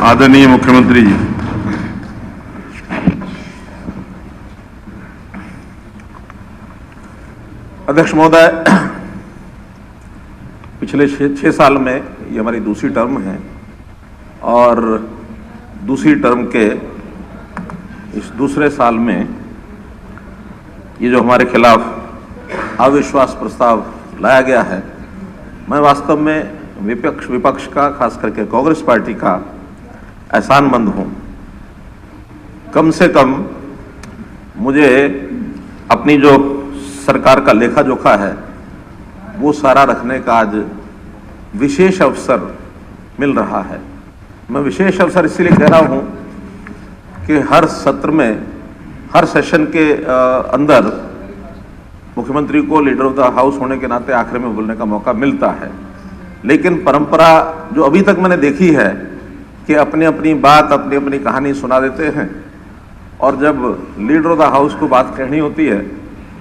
आदरणीय मुख्यमंत्री जी, अध्यक्ष महोदय, पिछले 6 साल में ये हमारी दूसरी टर्म है और दूसरी टर्म के इस दूसरे साल में ये जो हमारे खिलाफ अविश्वास प्रस्ताव लाया गया है, मैं वास्तव में विपक्ष का, खास करके कांग्रेस पार्टी का एहसानमंद हूं। कम से कम मुझे अपनी जो सरकार का लेखा जोखा है वो सारा रखने का आज विशेष अवसर मिल रहा है। मैं विशेष अवसर इसलिए कह रहा हूं कि हर सत्र में, हर सेशन के अंदर मुख्यमंत्री को लीडर ऑफ द हाउस होने के नाते आखिर में बोलने का मौका मिलता है, लेकिन परंपरा जो अभी तक मैंने देखी है कि अपनी अपनी बात, अपनी अपनी कहानी सुना देते हैं और जब लीडर ऑफ द हाउस को बात कहनी होती है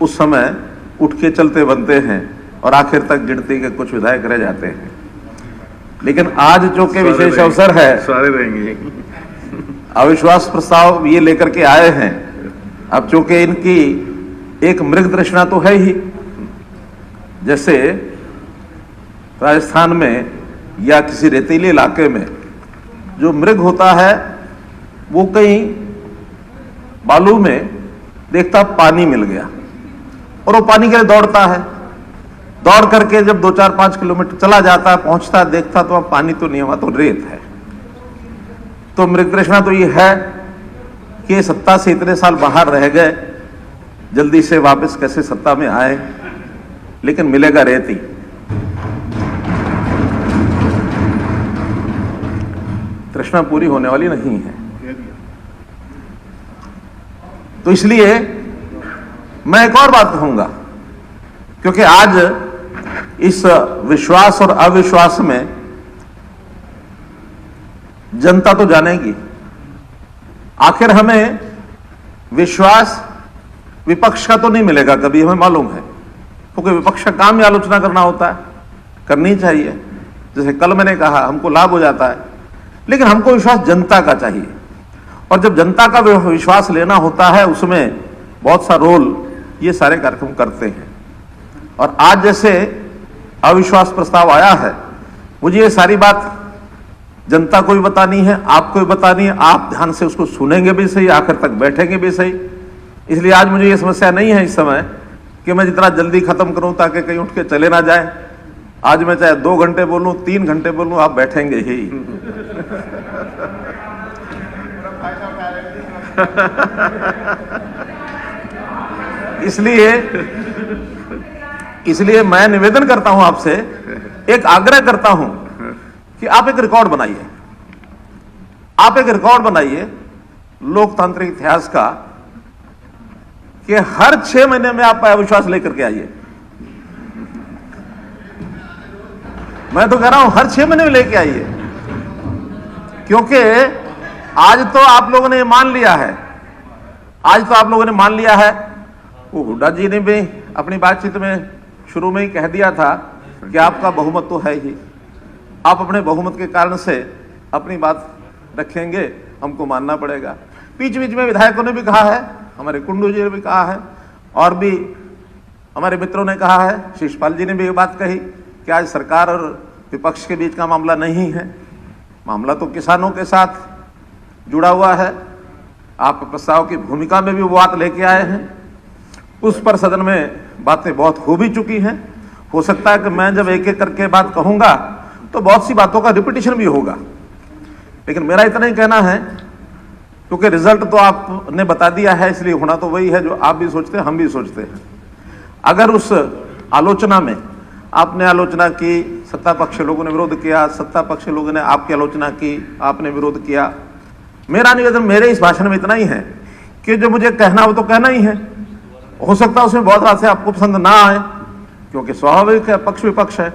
उस समय उठ के चलते बनते हैं और आखिर तक गिनती के कुछ विधायक रह जाते हैं। लेकिन आज जो के विशेष अवसर है, सारे रहेंगे, अविश्वास प्रस्ताव ये लेकर के आए हैं। अब चूंकि इनकी एक मृग तृष्णा तो है ही, जैसे राजस्थान में या किसी रेतीले इलाके में जो मृग होता है वो कहीं बालू में देखता पानी मिल गया और वो पानी के लिए दौड़ता है, दौड़ करके जब 2-4-5 किलोमीटर चला जाता है, पहुंचता है, देखता तो वहां पानी तो नहीं है, वहां तो रेत है। तो मृग तृष्णा तो ये है कि सत्ता से इतने साल बाहर रह गए, जल्दी से वापस कैसे सत्ता में आए, लेकिन मिलेगा रेत ही। तृष्णा पूरी होने वाली नहीं है। तो इसलिए मैं एक और बात कहूंगा, क्योंकि आज इस विश्वास और अविश्वास में जनता तो जानेगी। आखिर हमें विश्वास विपक्ष का तो नहीं मिलेगा कभी, हमें मालूम है, क्योंकि विपक्ष का काम ही आलोचना करना होता है, करनी चाहिए। जैसे कल मैंने कहा, हमको लाभ हो जाता है, लेकिन हमको विश्वास जनता का चाहिए और जब जनता का विश्वास लेना होता है उसमें बहुत सा रोल ये सारे कार्यक्रम करते हैं। और आज जैसे अविश्वास प्रस्ताव आया है, मुझे ये सारी बात जनता को भी बतानी है, आपको भी बतानी है। आप ध्यान से उसको सुनेंगे भी सही, आखिर तक बैठेंगे भी सही। इसलिए आज मुझे ये समस्या नहीं है इस समय कि मैं जितना जल्दी खत्म करूं ताकि कहीं उठ के चले ना जाए। आज मैं चाहे 2 घंटे बोलूं, 3 घंटे बोलूं, आप बैठेंगे ही। इसलिए मैं निवेदन करता हूं आपसे, एक आग्रह करता हूं कि आप एक रिकॉर्ड बनाइए। आप एक रिकॉर्ड बनाइए लोकतांत्रिक इतिहास का कि हर 6 महीने में आप अविश्वास लेकर के आइए। मैं तो कह रहा हूं हर 6 महीने में लेके आइए, क्योंकि आज तो आप लोगों ने मान लिया है, वो हुड्डा जी ने भी अपनी बातचीत में शुरू में ही कह दिया था कि आपका बहुमत तो है ही, आप अपने बहुमत के कारण से अपनी बात रखेंगे, हमको मानना पड़ेगा। बीच बीच में विधायकों ने भी कहा है, हमारे कुंडू जी ने भी कहा है और भी हमारे मित्रों ने कहा है, शिषपाल जी ने भी ये बात कही कि आज सरकार और विपक्ष के बीच का मामला नहीं है, मामला तो किसानों के साथ जुड़ा हुआ है। आप प्रस्ताव की भूमिका में भी वो बात लेके आए हैं, उस पर सदन में बातें बहुत हो भी चुकी हैं। हो सकता है कि मैं जब एक एक करके बात कहूंगा तो बहुत सी बातों का रिपीटिशन भी होगा, लेकिन मेरा इतना ही कहना है, क्योंकि रिजल्ट तो आपने बता दिया है, इसलिए होना तो वही है जो आप भी सोचते हैं, हम भी सोचते हैं। अगर उस आलोचना में आपने आलोचना की, सत्ता पक्ष लोगों ने विरोध किया, सत्ता पक्ष लोगों ने आपकी आलोचना की, आपने विरोध किया, मेरा निवेदन मेरे इस भाषण में इतना ही है कि जो मुझे कहना हो तो कहना ही है। हो सकता है उसमें बहुत रात से आपको पसंद ना आए, क्योंकि स्वाभाविक है, पक्ष विपक्ष है,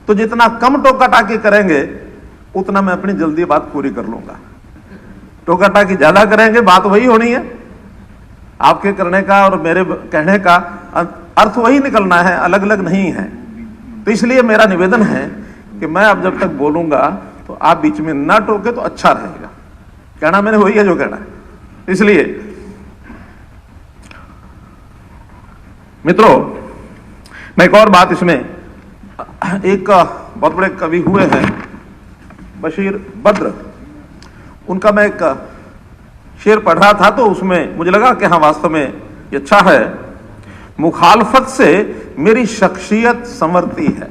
तो जितना कम टोका टाकी करेंगे उतना मैं अपनी जल्दी बात पूरी कर लूंगा। टोका टाकी ज्यादा करेंगे, बात वही होनी है, आपके करने का और मेरे कहने का अर्थ वही निकलना है, अलग अलग नहीं है। तो इसलिए मेरा निवेदन है कि मैं अब जब तक बोलूंगा तो आप बीच में ना टोके तो अच्छा रहेगा। कहना मैंने वही है जो कहना है। इसलिए मित्रों, मैं एक और बात इसमें, एक बहुत बड़े कवि हुए हैं बशीर बद्र, उनका मैं एक शेर पढ़ रहा था तो उसमें मुझे लगा कि हाँ वास्तव में ये अच्छा है। मुखालफत से मेरी शख्सियत संवरती है।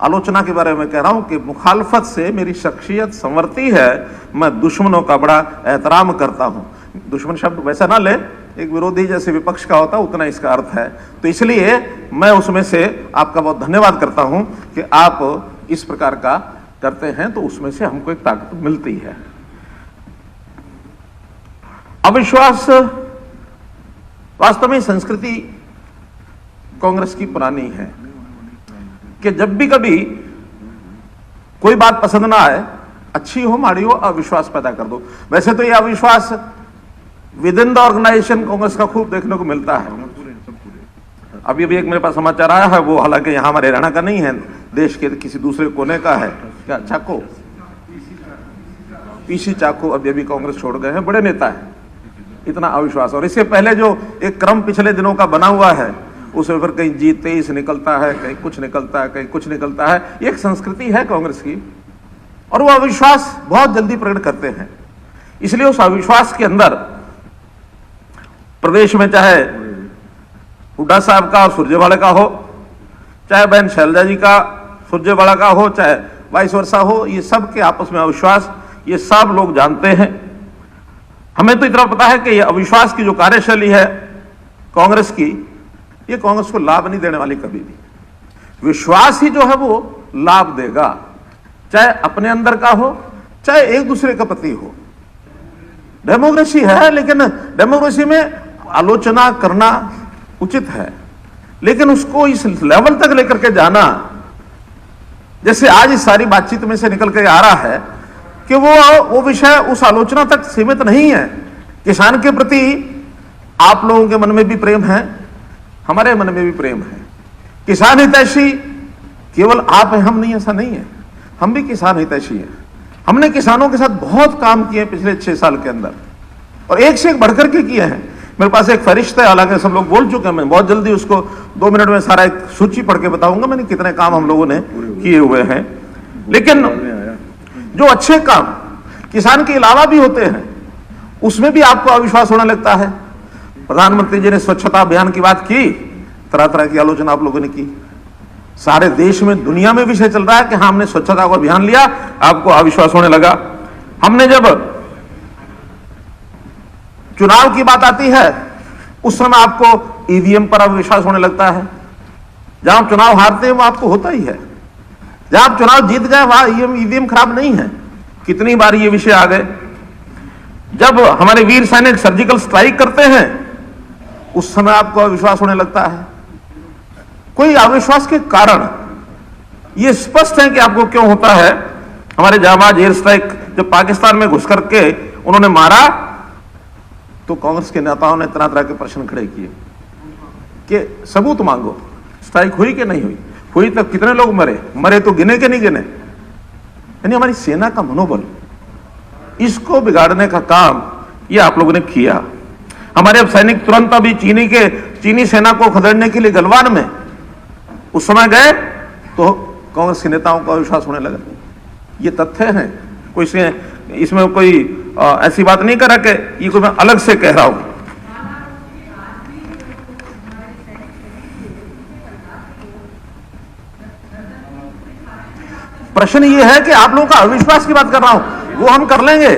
आलोचना के बारे में कह रहा हूं कि मुखालफत से मेरी शख्सियत संवरती है, मैं दुश्मनों का बड़ा एहतराम करता हूं। दुश्मन शब्द वैसा ना ले, एक विरोधी जैसे विपक्ष का होता उतना इसका अर्थ है। तो इसलिए मैं उसमें से आपका बहुत धन्यवाद करता हूं कि आप इस प्रकार का करते हैं, तो उसमें से हमको एक ताकत मिलती है। अविश्वास वास्तव में संस्कृति कांग्रेस की पुरानी है कि जब भी कभी कोई बात पसंद ना आए, अच्छी हो माड़ी हो, अविश्वास पैदा कर दो। वैसे तो यह अविश्वास within the organization Congress का खूब देखने को मिलता है। अभी भी एक मेरे पास समाचार आया है, वो हालांकि यहां हमारे हरियाणा का नहीं है, देश के किसी दूसरे कोने का है। क्या चाको, पीसी चाको अभी कांग्रेस छोड़ गए हैं, बड़े नेता है। इतना अविश्वास। और इससे पहले जो एक क्रम पिछले दिनों का बना हुआ है, उसमें फिर कहीं G23 निकलता है, कहीं कुछ निकलता है, कहीं कुछ निकलता है। एक संस्कृति है कांग्रेस की, और वो अविश्वास बहुत जल्दी प्रकट करते हैं। इसलिए उस अविश्वास के अंदर प्रदेश में चाहे हुड्डा साहब का और सुरजेवाला का हो, चाहे बहन शैलजा जी का सुरजेवाला का हो, चाहे वाइस वर्सा हो, ये सब के आपस में अविश्वास, ये सब लोग जानते हैं। हमें तो इतना पता है कि ये अविश्वास की जो कार्यशैली है कांग्रेस की, ये कांग्रेस को लाभ नहीं देने वाली कभी भी। विश्वास ही जो है वो लाभ देगा, चाहे अपने अंदर का हो, चाहे एक दूसरे का प्रति हो। डेमोक्रेसी है, लेकिन डेमोक्रेसी में आलोचना करना उचित है, लेकिन उसको इस लेवल तक लेकर के जाना, जैसे आज इस सारी बातचीत में से निकल के आ रहा है कि वो विषय उस आलोचना तक सीमित नहीं है। किसान के प्रति आप लोगों के मन में भी प्रेम है, हमारे मन में भी प्रेम है। किसान हितैषी केवल आप हैं, हम नहीं, ऐसा नहीं है। हम भी किसान हितैषी हैं। हमने किसानों के साथ बहुत काम किए पिछले 6 साल के अंदर, और एक से एक बढ़कर के किए हैं। मेरे पास एक फरिश्ता है, हालांकि सब लोग बोल चुके हैं, मैं बहुत जल्दी उसको 2 मिनट में सारा एक सूची पढ़ के बताऊंगा मैंने कितने काम हम लोगों ने किए हुए हैं। लेकिन जो अच्छे काम किसान के अलावा भी होते हैं, उसमें भी आपको अविश्वास होने लगता है। प्रधानमंत्री जी ने स्वच्छता अभियान की बात की, तरह तरह की आलोचना आप लोगों ने की। सारे देश में, दुनिया में विषय चल रहा है कि हाँ हमने स्वच्छता को अभियान लिया, आपको अविश्वास होने लगा। हमने जब चुनाव की बात आती है, उस समय आपको ईवीएम पर अविश्वास होने लगता है। जहां आप चुनाव हारते हैं वो आपको होता ही है, जहां आप चुनाव जीत गए वहां ईवीएम खराब नहीं है। कितनी बार ये विषय आ गए। जब हमारे वीर सैनिक सर्जिकल स्ट्राइक करते हैं, उस समय आपको अविश्वास होने लगता है। कोई अविश्वास के कारण ये स्पष्ट है कि आपको क्यों होता है। हमारे जाबाज एयर स्ट्राइक जब पाकिस्तान में घुस करके उन्होंने मारा, तो कांग्रेस के नेताओं ने तरह तरह के प्रश्न खड़े किए कि सबूत मांगो, स्ट्राइक हुई कि नहीं हुई, हुई तो कितने लोग मरे, मरे तो गिने के नहीं गिने। यानी हमारी सेना का मनोबल, इसको बिगाड़ने का काम ये आप लोगों ने किया। हमारे अब सैनिक तुरंत अभी चीनी सेना को खदेड़ने के लिए गलवान में उस समय गए, तो कांग्रेस के नेताओं का विश्वास होने लगा। ये तथ्य हैं, कोई इसमें कोई ऐसी बात नहीं करा कि ये कोई मैं अलग से कह रहा हूं। प्रश्न ये है कि आप लोगों का अविश्वास की बात कर रहा हूं, वो हम कर लेंगे,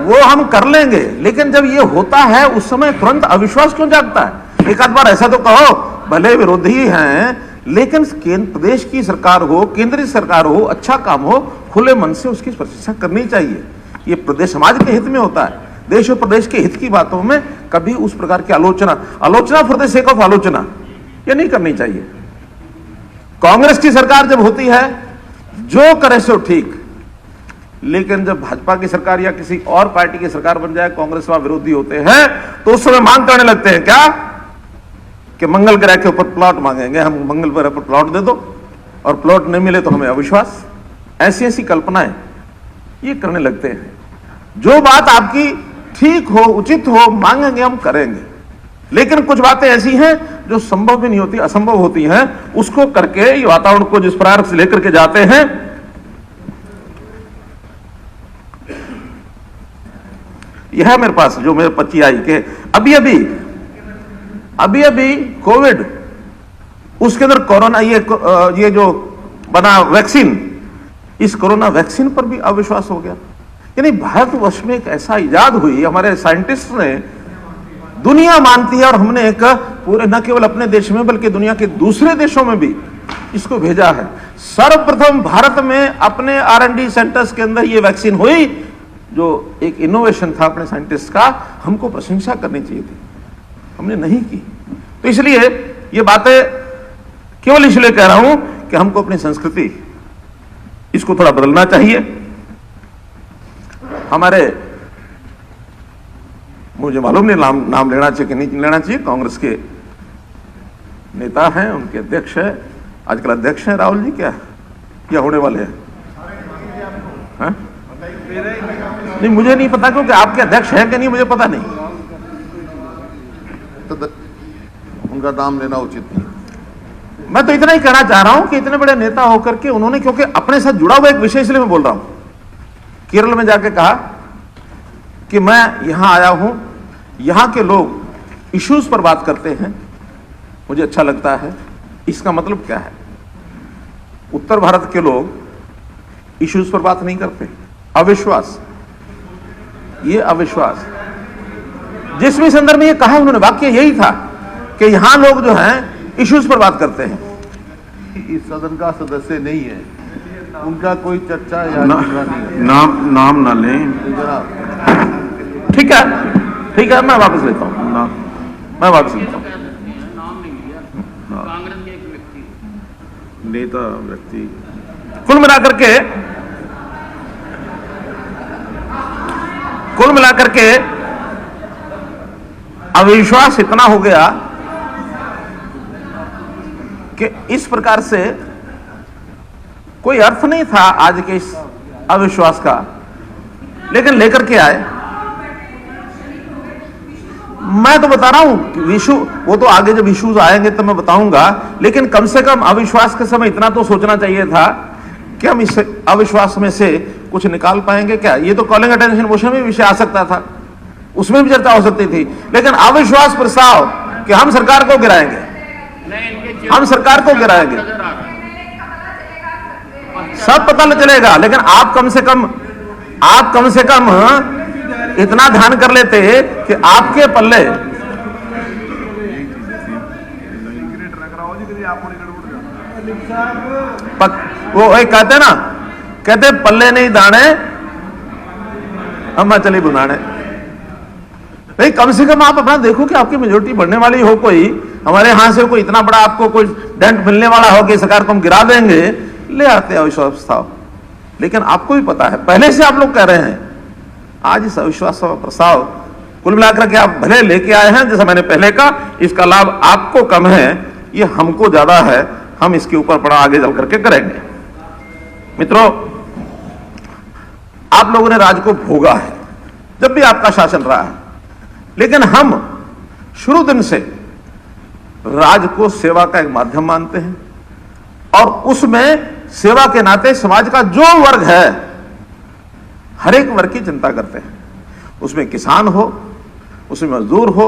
वो हम कर लेंगे, लेकिन जब ये होता है उस समय तुरंत अविश्वास क्यों जागता है? एक आध बार ऐसा तो कहो, भले विरोधी हैं, लेकिन प्रदेश की सरकार हो, केंद्रीय सरकार हो, अच्छा काम हो, खुले मन से उसकी प्रशंसा करनी चाहिए। ये प्रदेश समाज के हित में होता है। देश और प्रदेश के हित की बातों में कभी उस प्रकार की आलोचना फॉर द सेक ऑफ आलोचना ये नहीं करनी चाहिए। कांग्रेस की सरकार जब होती है, जो करे सो ठीक, लेकिन जब भाजपा की सरकार या किसी और पार्टी की सरकार बन जाए, कांग्रेस वहां विरोधी होते हैं, तो उस समय मांग करने लगते हैं क्या कि मंगल ग्रह के ऊपर प्लॉट मांगेंगे, हम मंगल ग्रह पर प्लॉट दे दो, और प्लॉट नहीं मिले तो हमें अविश्वास। ऐसी ऐसी कल्पनाएं ये करने लगते हैं। जो बात आपकी ठीक हो, उचित हो, मांगेंगे हम, करेंगे। लेकिन कुछ बातें ऐसी हैं जो संभव भी नहीं होती, असंभव होती हैं, उसको करके ये वातावरण को जिस प्रकार से लेकर के जाते हैं। यह है मेरे पास जो मेरे पर्ची आई के अभी अभी कोविड, उसके अंदर कोरोना, ये जो बना वैक्सीन, इस कोरोना वैक्सीन पर भी अविश्वास हो गया। यानी भारतवर्ष में एक ऐसा इजाद हुई, हमारे साइंटिस्ट ने, दुनिया मानती है, और हमने एक पूरे न केवल अपने देश में बल्कि दुनिया के दूसरे देशों में भी इसको भेजा है। सर्वप्रथम भारत में अपने R&D सेंटर्स के अंदर ये वैक्सीन हुई, जो एक इनोवेशन था अपने साइंटिस्ट का, हमको प्रशंसा करनी चाहिए थी, हमने नहीं की। तो इसलिए ये बातें केवल इसलिए कह रहा हूं कि हमको अपनी संस्कृति इसको थोड़ा बदलना चाहिए। हमारे, मुझे मालूम नहीं नाम लेना चाहिए कि नहीं लेना चाहिए, कांग्रेस के नेता हैं, उनके अध्यक्ष है, आजकल अध्यक्ष हैं राहुल जी, क्या होने वाले हैं? नहीं, मुझे नहीं पता, क्योंकि आपके अध्यक्ष हैं कि नहीं मुझे पता नहीं, तो उनका नाम लेना उचित नहीं। मैं तो इतना ही कहना चाह रहा हूं कि इतने बड़े नेता होकर के उन्होंने, क्योंकि अपने साथ जुड़ा हुआ एक विषय, इसलिए मैं बोल रहा हूं, केरल में जाके कहा कि मैं यहां आया हूं, यहां के लोग इश्यूज पर बात करते हैं, मुझे अच्छा लगता है। इसका मतलब क्या है? उत्तर भारत के लोग इश्यूज पर बात नहीं करते, अविश्वास, ये अविश्वास। जिस भी संदर्भ में ये कहा उन्होंने, वाक्य यही था कि यहां लोग जो हैं इश्यूज पर बात करते हैं। इस सदन का सदस्य नहीं है, उनका कोई चर्चा या नाम ना लें। ठीक है, मैं वापस लेता हूं, मैं वापस लेता हूं। कांग्रेस के एक व्यक्ति, नेता व्यक्ति, कुल मिलाकर के अविश्वास इतना हो गया कि इस प्रकार से कोई अर्थ नहीं था आज के इस अविश्वास का, लेकिन लेकर के आए। मैं तो बता रहा हूं इशू, वो तो आगे जब इश्यूज आएंगे तब मैं बताऊंगा, लेकिन कम से कम अविश्वास के समय इतना तो सोचना चाहिए था कि हम इस अविश्वास में से कुछ निकाल पाएंगे क्या। ये तो कॉलिंग अटेंशन मोशन में विषय आ सकता था, उसमें भी चर्चा हो सकती थी, लेकिन अविश्वास प्रस्ताव कि हम सरकार को गिराएंगे, हम सरकार को गिराएंगे, सब पता चलेगा, लेकिन आप कम से कम इतना ध्यान कर लेते कि आपके पल्ले वो एक कहते पल्ले नहीं दाने हम चली बुनाने। भाई कम से कम आप अपना देखो कि आपकी मेजोरिटी बढ़ने वाली हो, कोई हमारे यहां से कोई इतना बड़ा आपको कोई डेंट मिलने वाला हो कि सरकार को हम गिरा देंगे, ले आते अविश्वास प्रस्ताव। लेकिन आपको भी पता है, पहले से आप लोग कह रहे हैं, आज इस अविश्वास प्रस्ताव कुल मिलाकर के आप भले लेके आए हैं, जैसा मैंने पहले कहा, इसका लाभ आपको कम है, ये हमको ज्यादा है, हम इसके ऊपर बड़ा आगे चल करके करेंगे। मित्रों, आप लोगों ने राज को भोगा है जब भी आपका शासन रहा है, लेकिन हम शुरू दिन से राज को सेवा का एक माध्यम मानते हैं, और उसमें सेवा के नाते समाज का जो वर्ग है, हर एक वर्ग की चिंता करते हैं। उसमें किसान हो, उसमें मजदूर हो,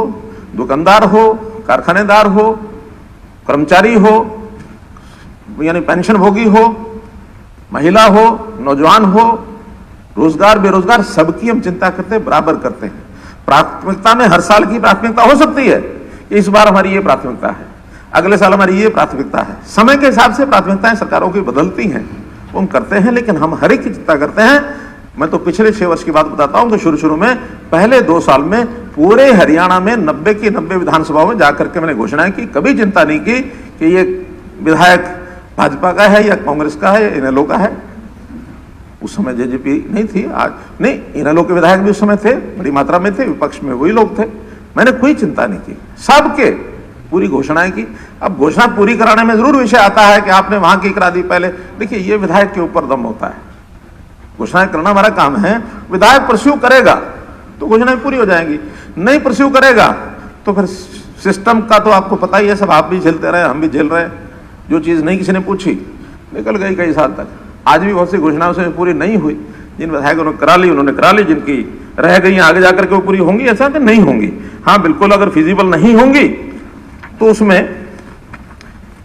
दुकानदार हो, कारखानेदार हो, कर्मचारी हो, यानी पेंशन भोगी हो, महिला हो, नौजवान हो, रोजगार बेरोजगार, सबकी हम चिंता करते हैं, बराबर करते हैं। प्राथमिकता में हर साल की प्राथमिकता हो सकती है कि इस बार हमारी ये प्राथमिकता है, अगले साल हमारी ये प्राथमिकता है। समय के हिसाब से प्राथमिकताएं सरकारों की बदलती हैं, वो हम करते हैं, लेकिन हम हर एक की चिंता करते हैं। मैं तो पिछले 6 वर्ष की बात बताता हूं कि शुरू में पहले 2 साल में पूरे हरियाणा में 90 की 90 विधानसभाओं में जाकर के मैंने घोषणा की, कभी चिंता नहीं की कि ये विधायक भाजपा का है या कांग्रेस का है या इनेलो का है। उस समय जेजेपी नहीं थी, आज नहीं, इनेलो के विधायक भी उस समय थे, बड़ी मात्रा में थे, विपक्ष में वही लोग थे। मैंने कोई चिंता नहीं की, सबके पूरी घोषणाएं की। अब घोषणा पूरी कराने में जरूर विषय आता है कि आपने वहां की करा दी पहले। देखिए, ये विधायक के ऊपर दम होता है, घोषणाएं करना हमारा काम है। विधायक परस्यू करेगा तो घोषणाएं पूरी हो जाएंगी, नहीं परस्यू करेगा तो फिर सिस्टम का तो आपको पता ही है, सब आप भी झेलते रहे, हम भी झेल रहे। जो चीज नहीं किसी ने पूछी निकल गई कई साल तक। आज भी बहुत सी घोषणाओं से पूरी नहीं हुई, जिन विधायकों ने करा ली उन्होंने करा ली, जिनकी रह गई आगे जाकर के वो पूरी होंगी, ऐसा कि नहीं होंगी। हाँ बिल्कुल, अगर फिजिबल नहीं होंगी तो उसमें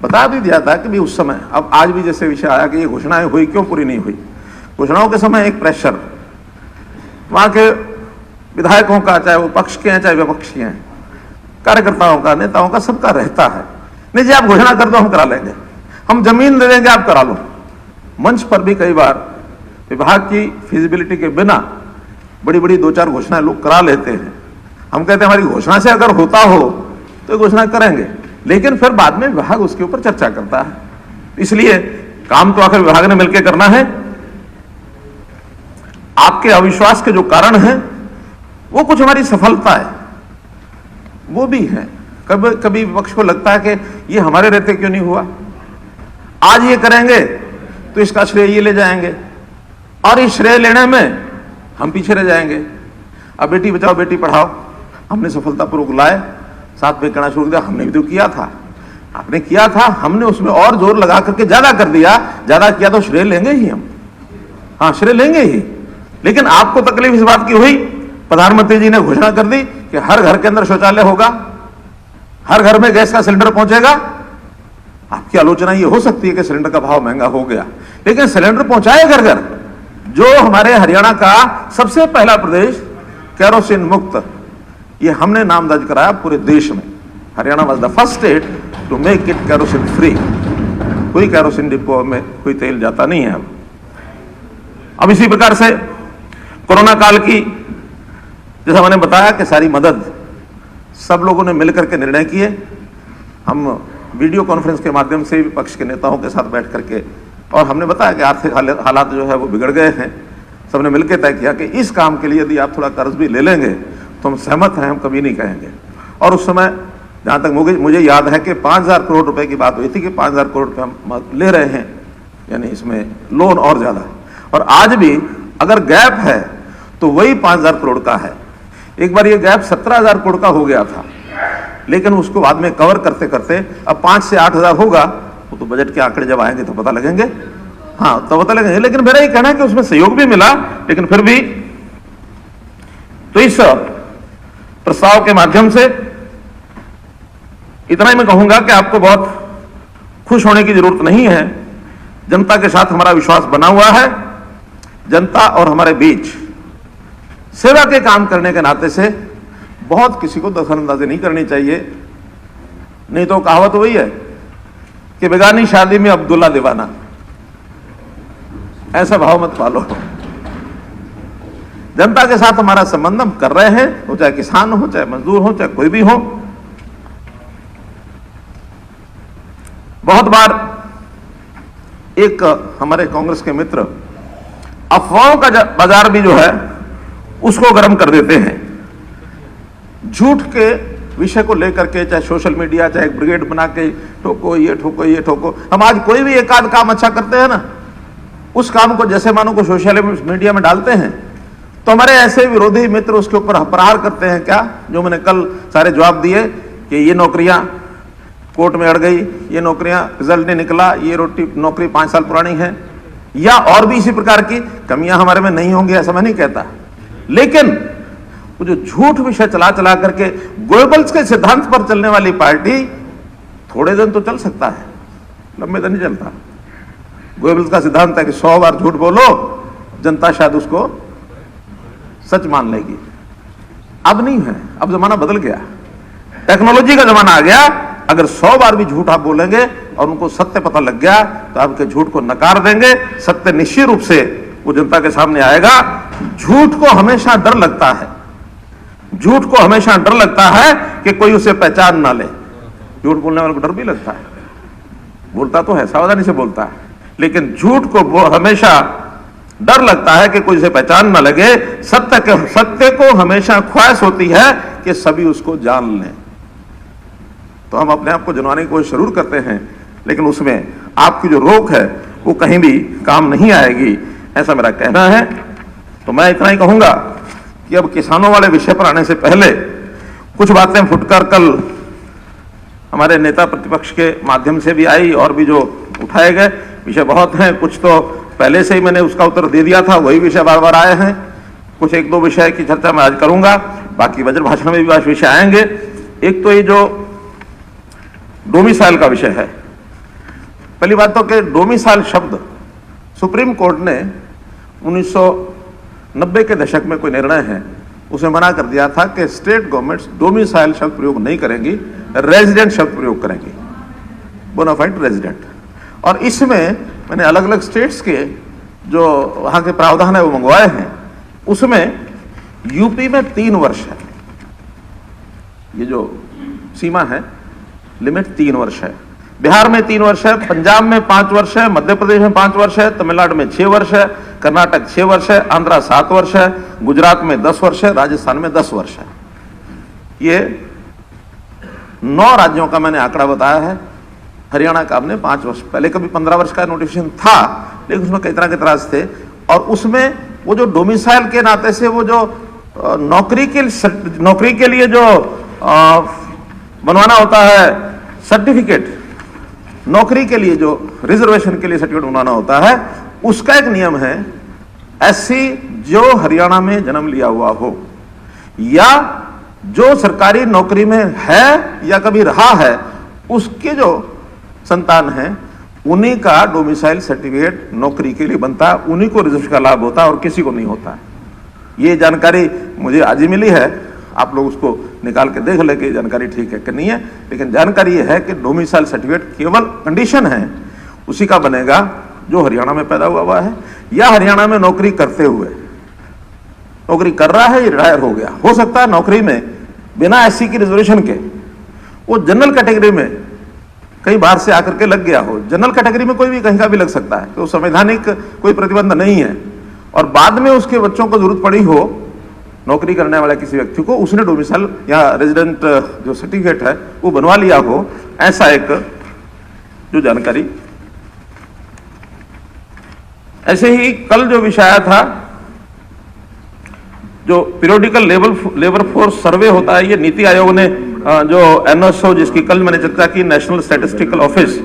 बता भी दिया था कि भी उस समय, अब आज भी जैसे विषय आया कि ये घोषणाएं हुई क्यों पूरी नहीं हुई। घोषणाओं के समय एक प्रेशर वहां के विधायकों का, चाहे वो पक्ष के हैं चाहे विपक्ष के हैं, कार्यकर्ताओं का, नेताओं का, सबका रहता है, नहीं जी आप घोषणा कर दो हम करा लेंगे, हम जमीन दे देंगे आप करा लो। मंच पर भी कई बार विभाग की फिजिबिलिटी के बिना बड़ी बड़ी 2-4 घोषणाएं लोग करा लेते हैं। हम कहते हैं हमारी घोषणा से अगर होता हो तो घोषणा करेंगे, लेकिन फिर बाद में विभाग उसके ऊपर चर्चा करता है। इसलिए काम तो आखिर विभाग ने मिलकर करना है। आपके अविश्वास के जो कारण हैं वो कुछ हमारी सफलता है वो भी है। कभी कभी विपक्ष को लगता है कि ये हमारे रहते क्यों नहीं हुआ, आज ये करेंगे तो इसका श्रेय ये ले जाएंगे और इस श्रेय लेने में हम पीछे रह जाएंगे। अब बेटी बचाओ बेटी पढ़ाओ हमने सफलतापूर्वक लाए, साथ में कहना शुरू किया, हमने भी तो किया था, आपने किया था, हमने उसमें और जोर लगा करके ज्यादा कर दिया, ज्यादा किया तो श्रेय लेंगे ही हम, हाँ श्रेय लेंगे ही। लेकिन आपको तकलीफ इस बात की हुई, प्रधानमंत्री जी ने घोषणा कर दी कि हर घर के अंदर शौचालय होगा, हर घर में गैस का सिलेंडर पहुंचेगा। आपकी आलोचना ये हो सकती है कि सिलेंडर का भाव महंगा हो गया, लेकिन सिलेंडर पहुंचाए घर घर। जो हमारे हरियाणा का सबसे पहला प्रदेश केरोसिन मुक्त, ये हमने नाम दर्ज कराया पूरे देश में। Haryana was the first state to make it kerosene free. कोई केरोसिन डिपो में कोई तेल जाता नहीं है। अब इसी प्रकार से कोरोना काल की, जैसा मैंने बताया कि सारी मदद सब लोगों ने मिलकर के निर्णय किए। हम वीडियो कॉन्फ्रेंस के माध्यम से विपक्ष के नेताओं के साथ बैठ करके, और हमने बताया कि आर्थिक हालात जो है वो बिगड़ गए हैं, सबने मिलकर तय किया कि इस काम के लिए यदि आप थोड़ा कर्ज भी ले लेंगे तो हम सहमत हैं, हम कभी नहीं कहेंगे। और उस समय जहां तक मुझे याद है कि 5,000 करोड़ रुपए की बात हुई थी कि 5,000 करोड़ रुपए हम ले रहे हैं, यानी इसमें लोन और ज्यादा। और आज भी अगर गैप है तो वही 5,000 करोड़ का है। एक बार ये गैप 17,000 करोड़ का हो गया था, लेकिन उसको बाद में कवर करते करते अब 5 से 8,000 होगा। वो तो बजट के आंकड़े जब आएंगे तो पता लगेंगे, हाँ तो पता लगेंगे। लेकिन मेरा ये कहना है कि उसमें सहयोग भी मिला, लेकिन फिर भी तो इस प्रस्ताव के माध्यम से इतना ही मैं कहूंगा कि आपको बहुत खुश होने की जरूरत नहीं है। जनता के साथ हमारा विश्वास बना हुआ है। जनता और हमारे बीच सेवा के काम करने के नाते से बहुत किसी को दखलंदाजी नहीं करनी चाहिए। नहीं तो कहावत वही है कि बेगानी शादी में अब्दुल्ला दीवाना, ऐसा भाव मत पालो। जनता के साथ हमारा संबंध हम कर रहे हैं, वो चाहे किसान हो, चाहे मजदूर हो, चाहे कोई भी हो। बहुत बार एक हमारे कांग्रेस के मित्र अफवाहों का बाजार भी जो है उसको गर्म कर देते हैं। झूठ के विषय को लेकर के चाहे सोशल मीडिया, चाहे एक ब्रिगेड बना के ठोको ये ठोको ये ठोको। हम आज कोई भी एक आध काम अच्छा करते हैं ना, उस काम को जैसे मानो को सोशल मीडिया में डालते हैं तो हमारे ऐसे विरोधी मित्र उसके ऊपर प्रहार करते हैं। क्या जो मैंने कल सारे जवाब दिए कि ये नौकरियां कोर्ट में अड़ गई, ये नौकरियां रिजल्ट नहीं निकला, ये नौकरी 5 साल पुरानी है, या और भी इसी प्रकार की कमियां हमारे में नहीं होंगी, ऐसा मैं नहीं कहता। लेकिन वो जो झूठ विषय चला चला करके गोएबल्स के सिद्धांत पर चलने वाली पार्टी थोड़े दिन तो चल सकता है, लंबे दिन नहीं चलता। गोएबल्स का सिद्धांत है कि 100 बार झूठ बोलो, जनता शायद उसको सच मान लेगी। अब नहीं है, अब जमाना बदल गया, टेक्नोलॉजी का जमाना आ गया। अगर 100 बार भी झूठ आप बोलेंगे और उनको सत्य पता लग गया तो आपके झूठ को नकार देंगे। सत्य निश्चित रूप से वो जनता के सामने आएगा। झूठ को हमेशा डर लगता है, झूठ को हमेशा डर लगता है कि कोई उसे पहचान ना ले। झूठ बोलने वाले को डर भी लगता है, बोलता तो है, सावधानी से बोलता है, लेकिन झूठ को हमेशा डर लगता है कि कोई उसे पहचान ना लगे। सत्य को हमेशा ख्वाहिश होती है कि सभी उसको जान लें। तो हम अपने आप को जनवाने की कोशिश जरूर करते हैं, लेकिन उसमें आपकी जो रोक है वो कहीं भी काम नहीं आएगी। ऐसा मेरा कहना है। तो मैं इतना ही कहूंगा कि अब किसानों वाले विषय पर आने से पहले कुछ बातें फुटकर कल हमारे नेता प्रतिपक्ष के माध्यम से भी आई और भी जो उठाए गए विषय बहुत हैं। कुछ तो पहले से ही मैंने उसका उत्तर दे दिया था, वही विषय बार बार आए हैं। कुछ एक दो विषय की चर्चा मैं आज करूंगा, बाकी वज्र भाषण में भी विषय आएंगे। एक तो ये जो डोमिसाइल का विषय है। पहली बात तो कि डोमिसाइल शब्द सुप्रीम कोर्ट ने 1990 के दशक में कोई निर्णय है उसमें मना कर दिया था कि स्टेट गवर्नमेंट्स डोमिसाइल शब्द प्रयोग नहीं करेंगी, रेजिडेंट शब्द प्रयोग करेंगी, बोनाफाइड रेजिडेंट। और इसमें मैंने अलग अलग स्टेट्स के जो वहां के प्रावधान है वो मंगवाए हैं। उसमें यूपी में 3 वर्ष है, ये जो सीमा है लिमिट 3 वर्ष है। बिहार में 3 वर्ष है, पंजाब में 5 वर्ष है, मध्य प्रदेश में 5 वर्ष है, तमिलनाडु में 6 वर्ष है, कर्नाटक 6 वर्ष है, आंध्रा 7 वर्ष है, गुजरात में 10 वर्ष है, राजस्थान में 10 वर्ष है। ये 9 राज्यों का मैंने आंकड़ा बताया है। हरियाणा का हमने 5 वर्ष, पहले कभी 15 वर्ष का नोटिफिकेशन था, लेकिन उसमें कई तरह के इतराज थे। और उसमें वो जो डोमिसाइल के नाते से वो जो नौकरी के लिए जो बनवाना होता है सर्टिफिकेट, नौकरी के लिए जो रिजर्वेशन के लिए सर्टिफिकेट बनवाना होता है, उसका एक नियम है, एससी जो हरियाणा में जन्म लिया हुआ हो या जो सरकारी नौकरी में है या कभी रहा है, उसके जो संतान है उन्हीं का डोमिसाइल सर्टिफिकेट नौकरी के लिए बनता है, उन्हीं को रिजर्वेशन का लाभ होता है और किसी को नहीं होता है। ये जानकारी मुझे आज ही मिली है, आप लोग उसको निकाल के देख ले कि जानकारी ठीक है कि नहीं है। लेकिन जानकारी ये है कि डोमिसाइल सर्टिफिकेट केवल कंडीशन है उसी का बनेगा जो हरियाणा में पैदा हुआ है या हरियाणा में नौकरी करते हुए, नौकरी कर रहा है, रिटायर हो गया। हो सकता है नौकरी में बिना एससी की रिजर्वेशन के वो जनरल कैटेगरी में कहीं बाहर से आकर के लग गया हो। जनरल कैटेगरी में कोई भी कहीं का भी लग सकता है, तो संवैधानिक कोई प्रतिबंध नहीं है। और बाद में उसके बच्चों को जरूरत पड़ी हो नौकरी करने वाले किसी व्यक्ति को, उसने डोमिसाइल या रेजिडेंट जो सर्टिफिकेट है वो बनवा लिया हो, ऐसा एक जो जानकारी। ऐसे ही कल जो विषय आया था, जो पीरियोडिकल लेबर फोर्स सर्वे होता है, ये नीति आयोग ने जो एनएसओ जिसकी कल मैंने चर्चा की, नेशनल स्टैटिस्टिकल ऑफिस,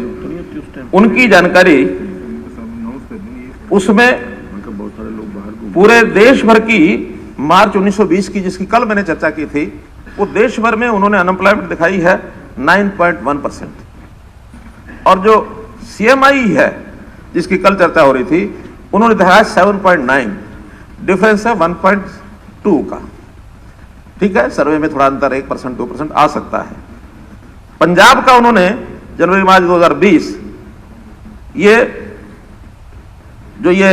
उनकी जानकारी, उसमें पूरे देश भर की मार्च 1920 की जिसकी कल मैंने चर्चा की थी, वो देश भर में उन्होंने अनएम्प्लॉयमेंट दिखाई है 9.1%। और जो सीएमआई है जिसकी कल चर्चा हो रही थी, उन्होंने दिखाया 7.9, डिफरेंस है 1.2 का। ठीक है, सर्वे में थोड़ा अंतर 1% 2% आ सकता है। पंजाब का उन्होंने जनवरी मार्च 2020 ये जो ये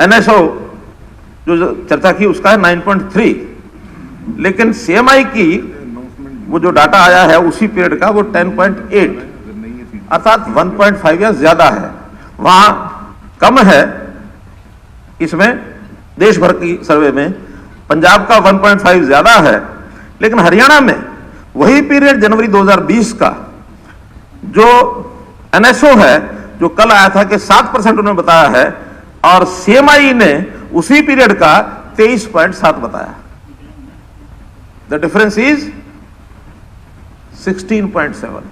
एनएसओ जो चर्चा की उसका है 9.3, लेकिन सीएमआई की वो जो डाटा आया है उसी पीरियड का वो 10.8, अर्थात 1.5 या ज्यादा है। वहां कम है इसमें देश भर की सर्वे में, पंजाब का 1.5 ज्यादा है। लेकिन हरियाणा में वही पीरियड जनवरी 2020 का जो एनएसओ है जो कल आया था कि 7% उन्होंने बताया है, और सीएमआई ने उसी पीरियड का 23.7 बताया। The difference is 16.7।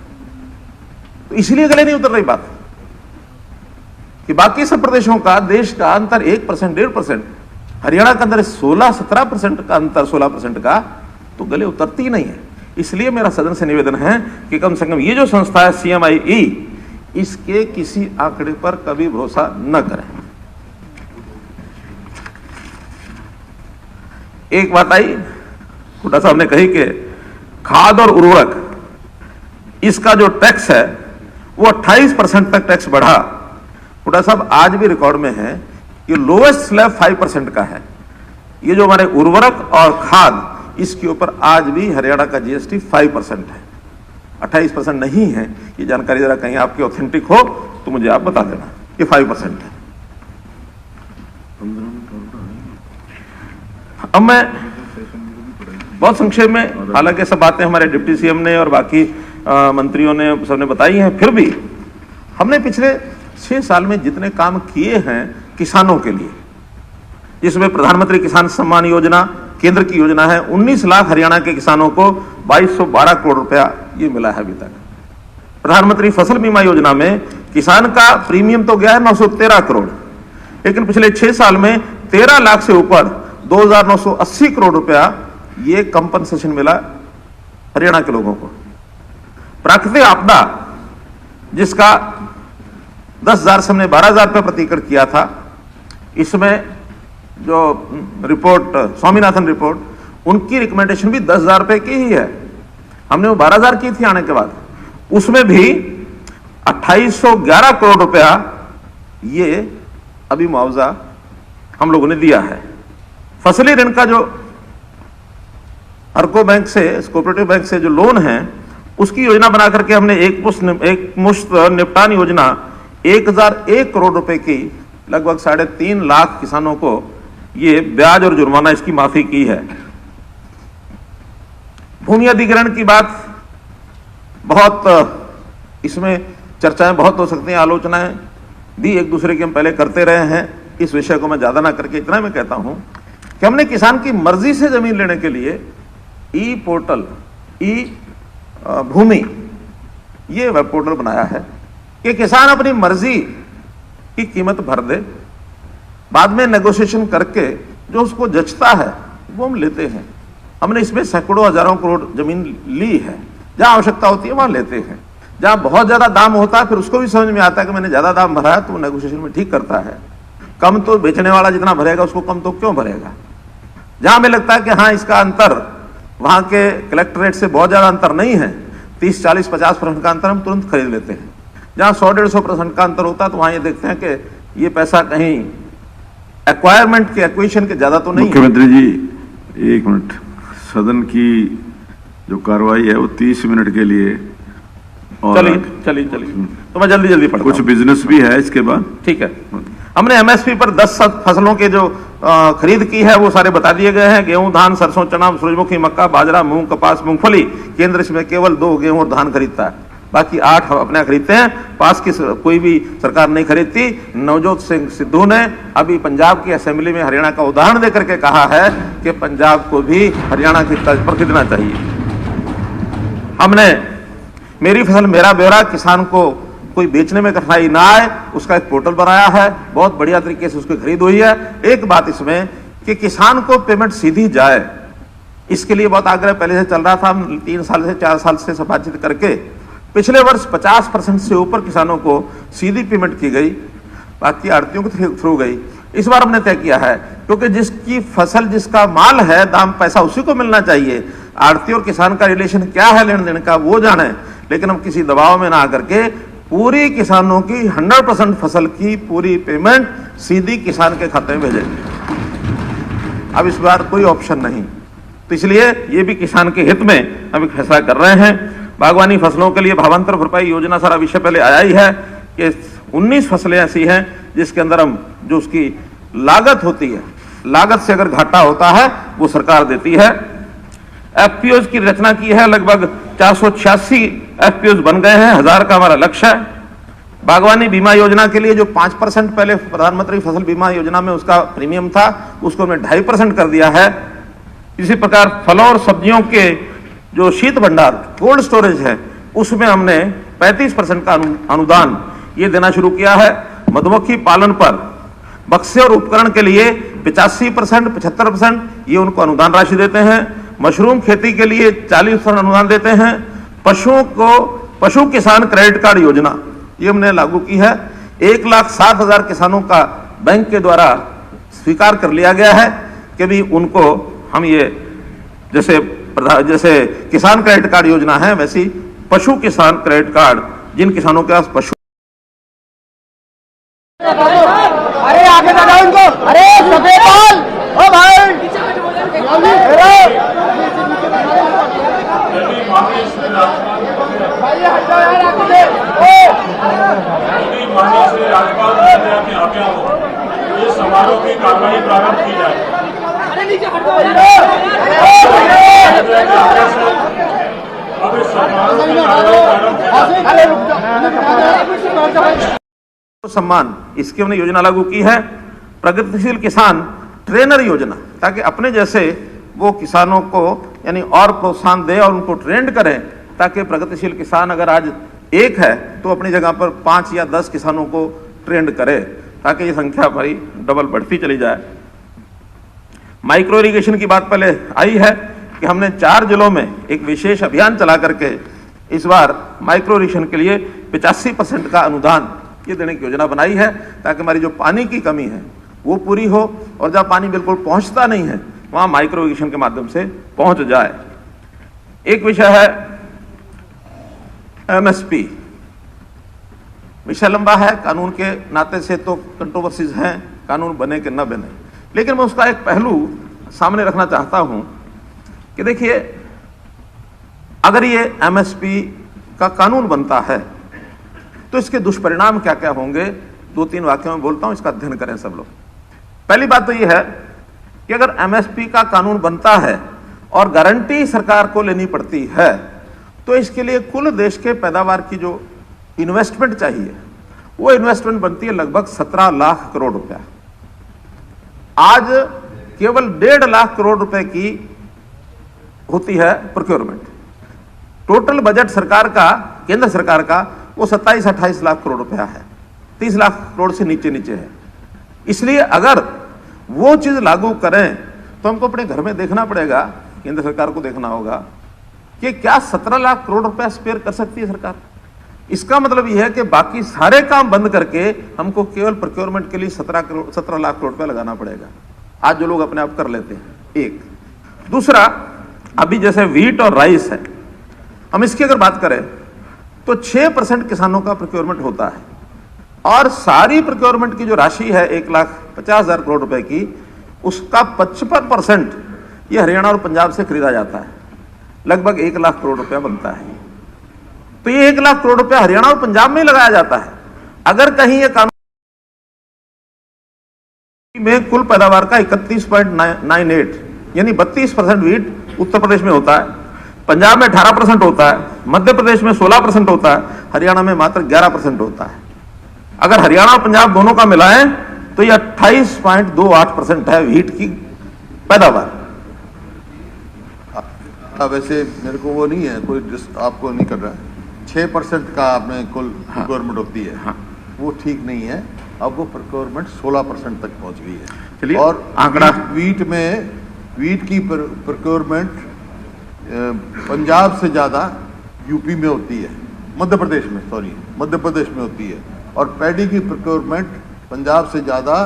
तो इसलिए गले नहीं उतर रही बात कि बाकी सब प्रदेशों का देश का अंतर 1% 1.5%, हरियाणा के अंदर 16-17% का अंतर, 16% का, तो गले उतरती ही नहीं है। इसलिए मेरा सदन से निवेदन है कि कम से कम ये जो संस्था है सीएमआई, इसके किसी आंकड़े पर कभी भरोसा न करें। एक बात आई, हुड्डा साहब ने कही कि खाद और उर्वरक इसका जो टैक्स है वो 28% तक टैक्स बढ़ा। हुड्डा साहब आज भी रिकॉर्ड में है कि लोएस्ट स्लैब 5% का है। ये जो हमारे उर्वरक और खाद, इसके ऊपर आज भी हरियाणा का जीएसटी 5% है, 28% नहीं है। ये जानकारी जरा कहीं आपकी ऑथेंटिक हो तो मुझे आप बता देना, ये 5% है। अब मैं बहुत संक्षेप में, हालांकि सब बातें हमारे डिप्टी सीएम ने और बाकी मंत्रियों ने सबने बताई हैं, फिर भी हमने पिछले 6 साल में जितने काम किए हैं किसानों के लिए, जिसमें प्रधानमंत्री किसान सम्मान योजना केंद्र की योजना है। 19 लाख हरियाणा के किसानों को 2212 करोड़ रुपया ये मिला है अभी तक। प्रधानमंत्री फसल बीमा योजना में किसान का प्रीमियम तो गया है 913 करोड़, लेकिन पिछले 6 साल में 13 लाख से ऊपर 2980 करोड़ रुपया ये कंपनसेशन मिला हरियाणा के लोगों को। प्राकृतिक आपदा जिसका 10,000 से हमने 12,000 रुपये प्रति एकड़ किया था, इसमें जो रिपोर्ट स्वामीनाथन रिपोर्ट, उनकी रिकमेंडेशन भी 10,000 रुपये की ही है। हमने वो 12,000 की थी आने के बाद, उसमें भी 2811 करोड़ रुपया ये अभी मुआवजा हम लोगों ने दिया है। फसली ऋण का जो अर्को बैंक से, कोऑपरेटिव बैंक से जो लोन है, उसकी योजना बना करके हमने एक मुश्त निपटान योजना 1001 करोड़ रुपए की लगभग 3.5 लाख किसानों को ये ब्याज और जुर्माना इसकी माफी की है। भूमि अधिग्रहण की बात बहुत, इसमें चर्चाएं बहुत हो सकती हैं, आलोचनाएं भी एक दूसरे की हम पहले करते रहे हैं। इस विषय को मैं ज्यादा ना करके इतना मैं कहता हूं कि हमने किसान की मर्जी से जमीन लेने के लिए ई पोर्टल, ई भूमि, ये वेब पोर्टल बनाया है कि किसान अपनी मर्जी की कीमत भर दे, बाद में नेगोशिएशन करके जो उसको जचता है वो हम लेते हैं। हमने इसमें सैकड़ों हजारों करोड़ जमीन ली है। जहां आवश्यकता होती है वहां लेते हैं। जहां बहुत ज्यादा दाम होता है फिर उसको भी समझ में आता है कि मैंने ज्यादा दाम भरा है तो नेगोशिएशन में ठीक करता है। कम तो बेचने वाला जितना भरेगा उसको कम तो क्यों भरेगा। जहां हमें लगता है कि हाँ इसका अंतर वहां के कलेक्टर से बहुत ज्यादा अंतर नहीं है, 30, 40, 50% का अंतर, हम तुरंत खरीद लेते हैं। जहां 100-150% का अंतर होता है तो वहां ये देखते हैं कि ये पैसा कहीं एक्वायरमेंट के, एक्विजिशन के ज्यादा तो नहीं। मुख्यमंत्री जी एक मिनट, सदन की जो कार्रवाई है वो 30 मिनट के लिए, और चलिए तो मैं जल्दी पढ़ता कुछ हूं। बिजनेस भी है इसके बाद। ठीक है, हमने एमएसपी पर 10 फसलों के जो खरीद की है वो सारे बता दिए गए हैं। गेहूं, धान, सरसों, चना, सूरजमुखी, मक्का, बाजरा, मूंग, कपास, मूंगफली। केंद्र इसमें केवल 2 गेहूं और धान खरीदता है, बाकी 8 हम अपने खरीदते हैं। पास की कोई भी सरकार नहीं खरीदती। नवजोत सिंह सिद्धू ने अभी पंजाब की असेंबली में हरियाणा का उदाहरण देकर के कहा है कि पंजाब को भी हरियाणा की तर्ज पर खरीदना चाहिए। हमने मेरी फसल मेरा ब्यौरा, किसान को कोई बेचने में कठिनाई ना आए उसका एक पोर्टल बनाया है। बहुत बढ़िया तरीके से उसकी खरीद हुई है। एक बात इसमें कि किसान को पेमेंट सीधी जाए, इसके लिए बहुत आग्रह पहले से चल रहा था। हम 3 साल से 4 साल से बातचीत करके पिछले वर्ष 50% से ऊपर किसानों को सीधी पेमेंट की गई, बाकी आड़तियों के थ्रू गई। इस बार हमने तय किया है क्योंकि जिसकी फसल, जिसका माल है, दाम पैसा उसी को मिलना चाहिए। आड़ती और किसान का रिलेशन क्या है लेन देन का वो जाने, लेकिन हम किसी दबाव में ना आकर के पूरी किसानों की 100% फसल की पूरी पेमेंट सीधी किसान के खाते में भेजेंगे। अब इस बार कोई ऑप्शन नहीं, तो इसलिए ये भी किसान के हित में हम एक फैसला कर रहे हैं। बागवानी फसलों के लिए भावांतर भरपाई योजना, सारा विषय पहले आया ही है कि 19 फसलें ऐसी हैं जिसके अंदर हम जो उसकी लागत होती है, लागत से अगर घाटा होता है वो सरकार देती है। एफपीओज की रचना की है, लगभग 486 एफपीओज बन गए हैं, 1000 का हमारा लक्ष्य है। बागवानी बीमा योजना के लिए जो 5% पहले प्रधानमंत्री फसल बीमा योजना में उसका प्रीमियम था, उसको हमने 2.5% कर दिया है। इसी प्रकार फलों और सब्जियों के जो शीत भंडार, कोल्ड स्टोरेज है, उसमें हमने 35% का अनुदान ये देना शुरू किया है। मधुमक्खी पालन पर बक्से और उपकरण के लिए 85%, 75% ये उनको अनुदान राशि देते हैं। मशरूम खेती के लिए 40% अनुदान देते हैं। पशुओं को पशु किसान क्रेडिट कार्ड योजना ये हमने लागू की है। 1,07,000 किसानों का बैंक के द्वारा स्वीकार कर लिया गया है कि भी उनको हम ये जैसे किसान क्रेडिट कार्ड योजना है वैसी पशु किसान क्रेडिट कार्ड, जिन किसानों के पास पशु। अरे आगे लगा उनको, अरे सफेद बाल, ओ भाई माननीय श्री राज्यपाल महोदय की आज्ञा हो इस समारोह की कार्रवाई प्रारंभ की जाए। अब इस समारोह की कार्रवाई प्रारंभ सम्मान, इसकी हमने योजना लागू की है। प्रगतिशील किसान ट्रेनर योजना, ताकि अपने जैसे वो किसानों को यानी और प्रोत्साहन दे और उनको ट्रेंड करें, ताकि प्रगतिशील किसान अगर आज एक है तो अपनी जगह पर 5 या 10 किसानों को ट्रेंड करे, ताकि ये संख्या हमारी डबल बढ़ती चली जाए। माइक्रो इरिगेशन की बात पहले आई है कि हमने 4 जिलों में एक विशेष अभियान चला करके इस बार माइक्रो इरिगेशन के लिए 85% का अनुदान ये देने की योजना बनाई है, ताकि हमारी जो पानी की कमी है वो पूरी हो और जहाँ पानी बिल्कुल पहुंचता नहीं है वहां माइक्रो इरिगेशन के माध्यम से पहुंच जाए। एक विषय है एमएसपी। विषय लंबा है, कानून के नाते से तो कंट्रोवर्सीज हैं, कानून बने कि न बने, लेकिन मैं उसका एक पहलू सामने रखना चाहता हूं कि देखिए, अगर ये एमएसपी का कानून बनता है तो इसके दुष्परिणाम क्या क्या होंगे, 2-3 वाक्यों में बोलता हूं, इसका अध्ययन करें सब लोग। पहली बात तो ये है कि अगर एमएसपी का कानून बनता है और गारंटी सरकार को लेनी पड़ती है तो इसके लिए कुल देश के पैदावार की जो इन्वेस्टमेंट चाहिए वो इन्वेस्टमेंट बनती है लगभग 17 लाख करोड़ रुपया। आज केवल 1.5 लाख करोड़ रुपए की होती है प्रोक्योरमेंट। टोटल बजट सरकार का, केंद्र सरकार का, वो 27-28 लाख करोड़ रुपया है, 30 लाख करोड़ से नीचे नीचे है। इसलिए अगर वो चीज लागू करें तो हमको अपने घर में देखना पड़ेगा, केंद्र सरकार को देखना होगा कि क्या 17 लाख करोड़ रुपया स्पेयर कर सकती है सरकार। इसका मतलब यह है कि बाकी सारे काम बंद करके हमको केवल प्रोक्योरमेंट के लिए 17 लाख करोड़ रुपया लगाना पड़ेगा, आज जो लोग अपने आप कर लेते हैं। एक दूसरा, अभी जैसे व्हीट और राइस है, हम इसकी अगर बात करें तो 6% किसानों का प्रोक्योरमेंट होता है और सारी प्रोक्योरमेंट की जो राशि है 1,50,000 करोड़ रुपए की, उसका 55% ये हरियाणा और पंजाब से खरीदा जाता है, लगभग 1 लाख करोड़ रुपया बनता है। तो ये 1 लाख करोड़ रुपया हरियाणा और पंजाब में लगाया जाता है। अगर कहीं ये कानून में कुल पैदावार का 31.98 यानी 32% व्हीट उत्तर प्रदेश में होता है, पंजाब में 18% होता है, मध्य प्रदेश में 16% होता है, हरियाणा में मात्र 11% होता है। अगर हरियाणा और पंजाब दोनों का मिलाएं तो ये 28.28% है व्हीट की पैदावार। वैसे मेरे को वो नहीं है, कोई आपको नहीं कर रहा है, 6% का आपने कुल प्रोक्योरमेंट होती है, हाँ। वो ठीक नहीं है। अब वो प्रोक्योरमेंट 16% तक पहुंच गई है। चलिए, और आंकड़ा व्हीट की प्रोक्योरमेंट पंजाब से ज्यादा यूपी में होती है, मध्य प्रदेश में होती है, और पैडी की प्रोक्योरमेंट पंजाब से ज्यादा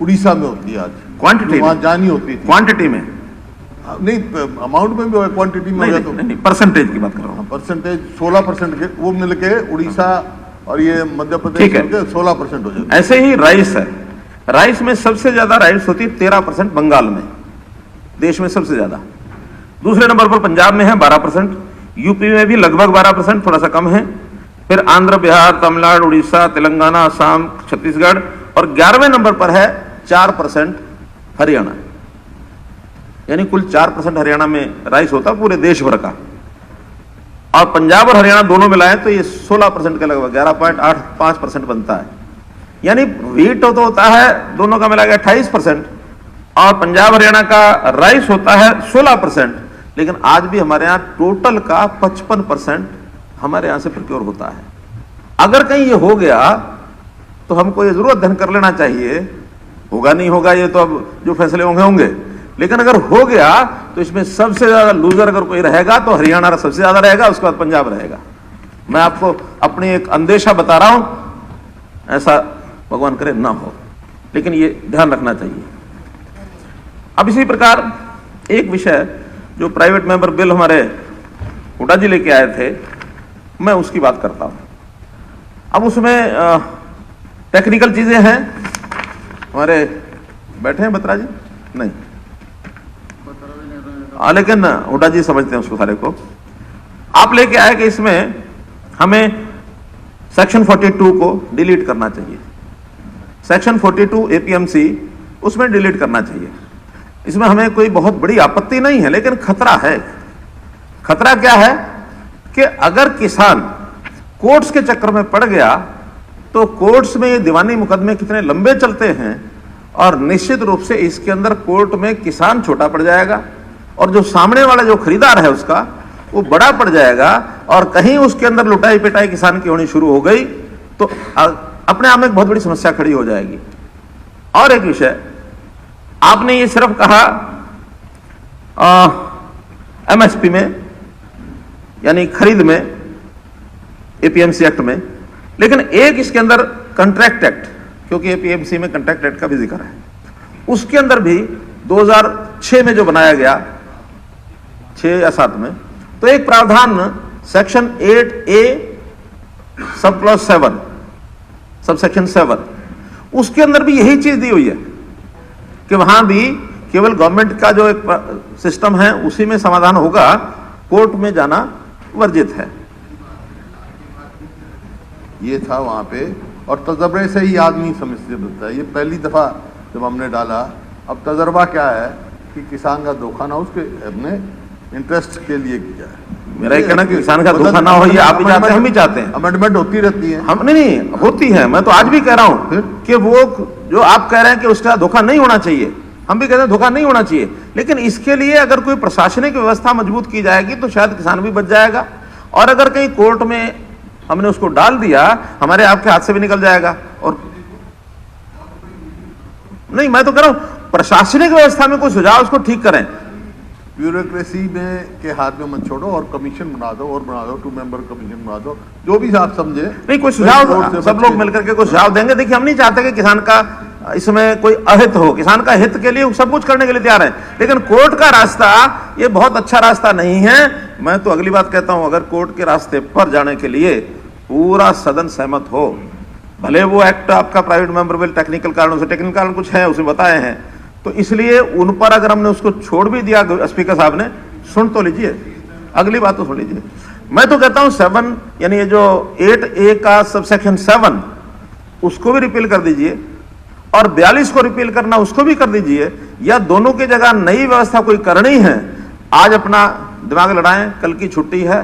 उड़ीसा में होती है आज। क्वांटिटी वहां जानी होती थी, क्वांटिटी में नहीं अमाउंट में भी हो, क्वांटिटी में हो गया तो नहीं, परसेंटेज की बात कर रहा हूं। परसेंटेज 16% के वो मिलके उड़ीसा और ये मध्य प्रदेश ठीक है, मिलके 16% हो जाता है। ऐसे ही राइस है, राइस में सबसे ज्यादा राइस होती है 13% बंगाल में, देश में सबसे ज्यादा। दूसरे नंबर पर पंजाब में है 12%, यूपी में भी लगभग 12%, थोड़ा सा कम है। फिर आंध्र, बिहार, तमिलनाडु, उड़ीसा, तेलंगाना, असम, छत्तीसगढ़, और 11वें नंबर पर है 4% हरियाणा। यानी कुल 4% हरियाणा में राइस होता पूरे देश भर का, और पंजाब और हरियाणा दोनों मिलाएं तो ये 16% के लगभग 11.85% बनता है। यानी व्हीट तो होता है दोनों का मिला के 28% और पंजाब हरियाणा का राइस होता है 16%, लेकिन आज भी हमारे यहाँ टोटल का 55% हमारे यहाँ से प्रोक्योर होता है। अगर कहीं ये हो गया तो हमको ये जरूर अध्ययन कर लेना चाहिए, होगा नहीं होगा ये तो अब जो फैसले होंगे, लेकिन अगर हो गया तो इसमें सबसे ज्यादा लूजर अगर कोई रहेगा तो हरियाणा सबसे ज्यादा रहेगा, उसके बाद पंजाब रहेगा। मैं आपको अपनी एक अंदेशा बता रहा हूं, ऐसा भगवान करे ना हो, लेकिन ये ध्यान रखना चाहिए। अब इसी प्रकार एक विषय जो प्राइवेट मेंबर बिल हमारे हुड्डा जी लेके आए थे, मैं उसकी बात करता हूं। अब उसमें टेक्निकल चीजें हैं, हमारे बैठे हैं बत्रा जी नहीं, लेकिन हुड्डा जी समझते हैं उसको सारे को। आप लेके आए कि इसमें हमें सेक्शन 42 को डिलीट करना चाहिए, सेक्शन 42 एपीएमसी उसमें डिलीट करना चाहिए। इसमें हमें कोई बहुत बड़ी आपत्ति नहीं है, लेकिन खतरा है। खतरा क्या है कि अगर किसान कोर्ट्स के चक्कर में पड़ गया तो कोर्ट्स में ये दीवानी मुकदमे कितने लंबे चलते हैं और निश्चित रूप से इसके अंदर कोर्ट में किसान छोटा पड़ जाएगा और जो सामने वाला जो खरीदार है उसका वो बड़ा पड़ जाएगा, और कहीं उसके अंदर लुटाई पिटाई किसान की होनी शुरू हो गई तो अपने आप में एक बहुत बड़ी समस्या खड़ी हो जाएगी। और एक विषय, आपने ये सिर्फ कहा एमएसपी में यानी खरीद में एपीएमसी एक्ट में, लेकिन एक इसके अंदर कंट्रैक्ट एक्ट, क्योंकि एपीएमसी में कंट्रैक्ट एक्ट का भी जिक्र है, उसके अंदर भी 2006 में जो बनाया गया 6 या 7 में, तो एक प्रावधान section 8A sub clause 7 sub section 7 उसके अंदर भी यही चीज दी हुई है कि वहां भी केवल गवर्नमेंट का जो एक सिस्टम है उसी में समाधान होगा, कोर्ट में जाना वर्जित है। ये था वहां पे, और तजर्बे से ही आदमी समझते बनता है। ये पहली दफा जब हमने डाला, अब तजर्बा क्या है कि किसान का धोखा ना उसके अपने इंटरेस्ट के लिए किया है। मेरा ये कहना कि किसान का धोखा ना हो, ये आप भी चाहते हैं, हम भी चाहते हैं। अमेंडमेंट होती रहती है, हम नहीं होती है। मैं तो आज भी कह रहा हूं कि वो जो आप कह रहे हैं कि उसका धोखा नहीं होना चाहिए, हम भी कहते हैं धोखा नहीं होना चाहिए, लेकिन इसके लिए अगर कोई प्रशासनिक व्यवस्था मजबूत की जाएगी तो शायद किसान भी बच जाएगा, और अगर कहीं कोर्ट में हमने उसको डाल दिया हमारे आपके हाथ से भी निकल जाएगा। और नहीं, मैं तो कह रहा हूं प्रशासनिक व्यवस्था में कोई सुझाव उसको ठीक करें। ब्यूरोक्रेसी में के हाथ में मत छोड़ो और कमीशन बना दो, और बना दो 2 मेंबर कमीशन बना दो, जो भी आप समझे। नहीं, कोई सुझाव सब लोग मिलकर के कोई सुझाव देंगे। देखिए, हम नहीं चाहते कि किसान का इसमें कोई अहित हो, किसान का हित के लिए सब कुछ करने के लिए तैयार है, लेकिन कोर्ट का रास्ता ये बहुत अच्छा रास्ता नहीं है। मैं तो अगली बात कहता हूं, अगर कोर्ट के रास्ते पर जाने के लिए पूरा सदन सहमत हो, भले वो एक्ट आपका प्राइवेट मेंबर बिल टेक्निकल कारणों से, टेक्निकल कारण कुछ है उसमें बताए हैं, तो इसलिए उन पर अगर हमने उसको छोड़ भी दिया, स्पीकर साहब ने सुन तो लीजिए, अगली बात तो सुन लीजिए। मैं तो कहता हूं 7 यानी ये जो 8A का सबसेक्शन 7 उसको भी रिपील कर दीजिए, और 42 को रिपील करना उसको भी कर दीजिए, या दोनों की जगह नई व्यवस्था कोई करनी है। आज अपना दिमाग लड़ाएं, कल की छुट्टी है,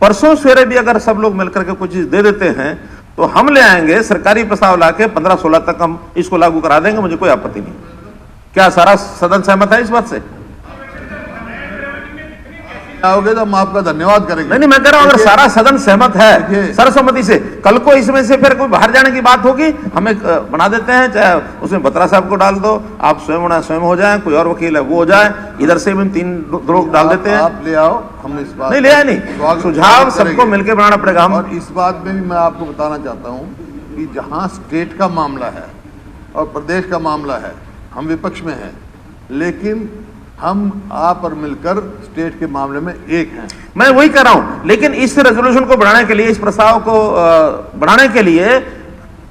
परसों सवेरे भी अगर सब लोग मिलकर के कुछ चीज दे देते हैं तो हम ले आएंगे सरकारी प्रस्ताव लाके 15-16 तक हम इसको लागू करा देंगे, मुझे कोई आपत्ति नहीं। क्या सारा सदन सहमत है इस बात से? आओगे तो हम आपका धन्यवाद करेंगे। नहीं, मैं कह रहा हूं अगर सारा सदन सहमत है सर्वसम्मति से, कल को इसमें से फिर कोई बाहर जाने की बात होगी, हम एक बना देते हैं, चाहे उसमें बत्रा साहब को डाल दो, आप स्वयं हो जाए, कोई और वकील है वो हो जाए, इधर से भी 3 लोग डाल देते हैं। आप ले आओ, हम इस बात नहीं ले आए, नहीं सुझाव सबको मिलकर बनाना पड़ेगा। हम और इस बात में भी मैं आपको बताना चाहता हूं कि जहां स्टेट का मामला है और प्रदेश का मामला है, हम विपक्ष में हैं, लेकिन हम आप और मिलकर स्टेट के मामले में एक हैं। मैं वही कह रहा हूं, लेकिन इस रेजोल्यूशन को बढ़ाने के लिए, इस प्रस्ताव को बढ़ाने के लिए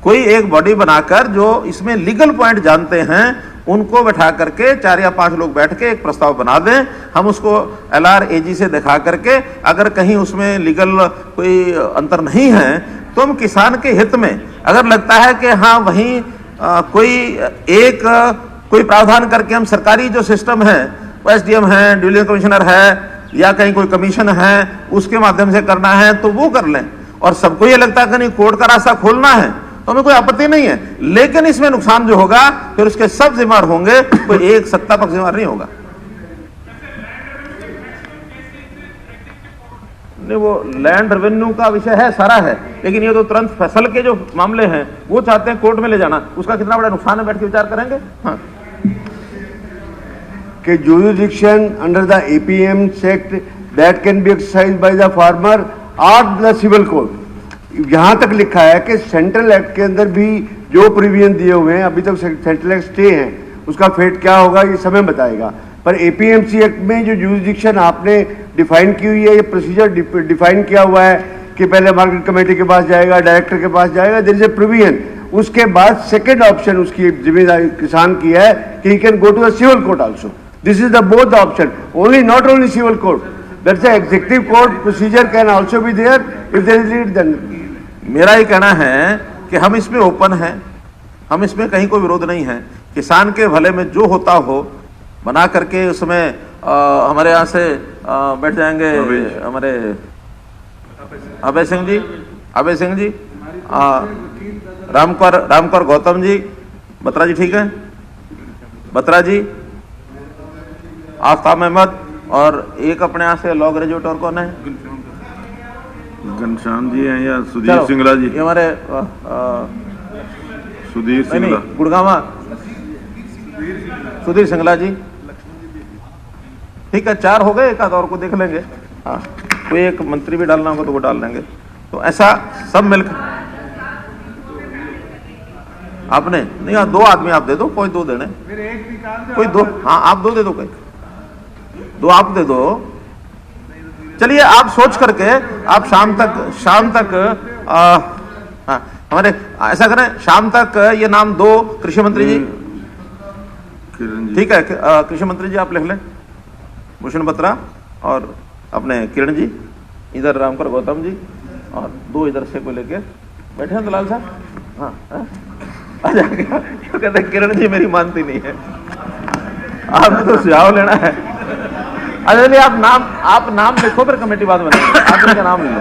कोई एक बॉडी बनाकर जो इसमें लीगल पॉइंट जानते हैं उनको बैठा करके 4 या 5 लोग बैठ के एक प्रस्ताव बना दें, हम उसको LR-AG से दिखा करके, अगर कहीं उसमें लीगल कोई अंतर नहीं है तो हम किसान के हित में अगर लगता है कि हाँ वहीं कोई प्रावधान करके हम सरकारी जो सिस्टम है, SDM है, ड्यूलिंग कमिश्नर है, या कहीं कोई कमीशन है, उसके माध्यम से करना है तो वो कर लें। और सबको ये लगता है कि नहीं कोर्ट का रास्ता खोलना है तो हमें कोई आपत्ति नहीं है, लेकिन इसमें नुकसान जो होगा फिर उसके सब जिम्मेदार होंगे, कोई एक सत्ता पक्ष जिम्मेदार नहीं होगा। नहीं, वो लैंड रेवेन्यू का विषय है, सारा है, लेकिन ये तो तुरंत फसल के जो मामले हैं वो चाहते हैं कोर्ट में ले जाना, उसका कितना बड़ा नुकसान है बैठ के विचार करेंगे। हाँ, कि jurisdiction under the APMC Act that can be exercised by the farmer or the civil court। यहाँ तक लिखा है कि सेंट्रल एक्ट के अंदर भी जो प्रोविजन दिए हुए हैं, अभी तक सेंट्रल एक्ट स्टे है, उसका फेट क्या होगा ये समय बताएगा। पर APMC एक्ट में जो jurisdiction आपने डिफाइन की हुई है, ये प्रोसीजर डिफाइन किया हुआ है कि पहले मार्केट कमेटी के पास जाएगा, डायरेक्टर के पास जाएगा, देयर इज ए प्रोविजन। उसके बाद सेकेंड ऑप्शन उसकी जिम्मेदारी किसान की है कि he can go to the civil court also. This is the both the option, not only civil court. That's the executive court procedure can also be there if there is need then. मेरा ये कहना है कि हम इसमें open हैं, हम इसमें कहीं कोई विरोध नहीं है, किसान के भले में जो होता हो बना करके उसमें हमारे यहाँ से बैठ जाएंगे हमारे अभय सिंह जी, रामकर गौतम जी, बत्रा जी, ठीक है, बत्रा जी, आफ्ताब अहमद, और एक अपने यहाँ से लॉ ग्रेजुएट और कौन है? घनश्याम जी हैं या सुधीर चलो, सिंगला जी? ये हमारे सुधीर नहीं, सिंगला। गुड़गावा सुधीर सिंगला जी, ठीक है, 4 हो गए, एक आध और को देख लेंगे। हाँ, कोई एक मंत्री भी डालना होगा तो वो डाल लेंगे। तो ऐसा सब मिलकर आपने नहीं, हाँ 2 आदमी आप दे दो, कोई 2 देने, कोई 2, हाँ आप 2 दे दो, कोई 2 आप दे दो। चलिए आप सोच करके आप शाम तक हाँ हमारे ऐसा करें, शाम तक ये नाम 2 कृषि मंत्री जी, किरण जी। ठीक है, कृषि मंत्री जी आप लिख लें, भूषण बत्रा, और अपने किरण जी, इधर रामकर गौतम जी, और 2 इधर से को लेके बैठे हैं दलाल साहब। हाँ, हाँ? आ जाएगा, कहते हैं किरण जी मेरी मानती नहीं है, आपने तो सुझाव लेना है। अच्छा चलिए आप नाम लिखो, फिर कमेटी बाद बनाएंगे, आप इनका नाम ले लो,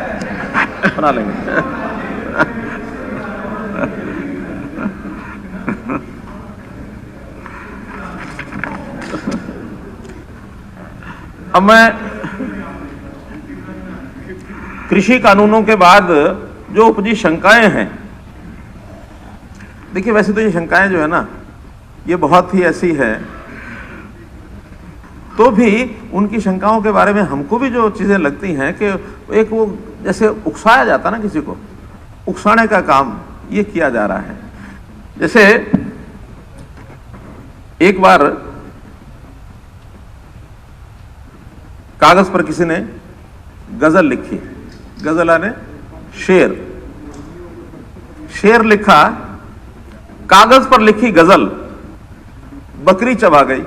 बना लेंगे। अब मैं कृषि कानूनों के बाद जो उपजी शंकाएं हैं, देखिए वैसे तो ये शंकाएं जो है ना, ये बहुत ही ऐसी है, तो भी उनकी शंकाओं के बारे में हमको भी जो चीजें लगती हैं कि एक वो जैसे उकसाया जाता ना, किसी को उकसाने का काम ये किया जा रहा है। जैसे एक बार कागज पर किसी ने गजल लिखी, गजल आने शेर लिखा, कागज पर लिखी गजल बकरी चबा गई,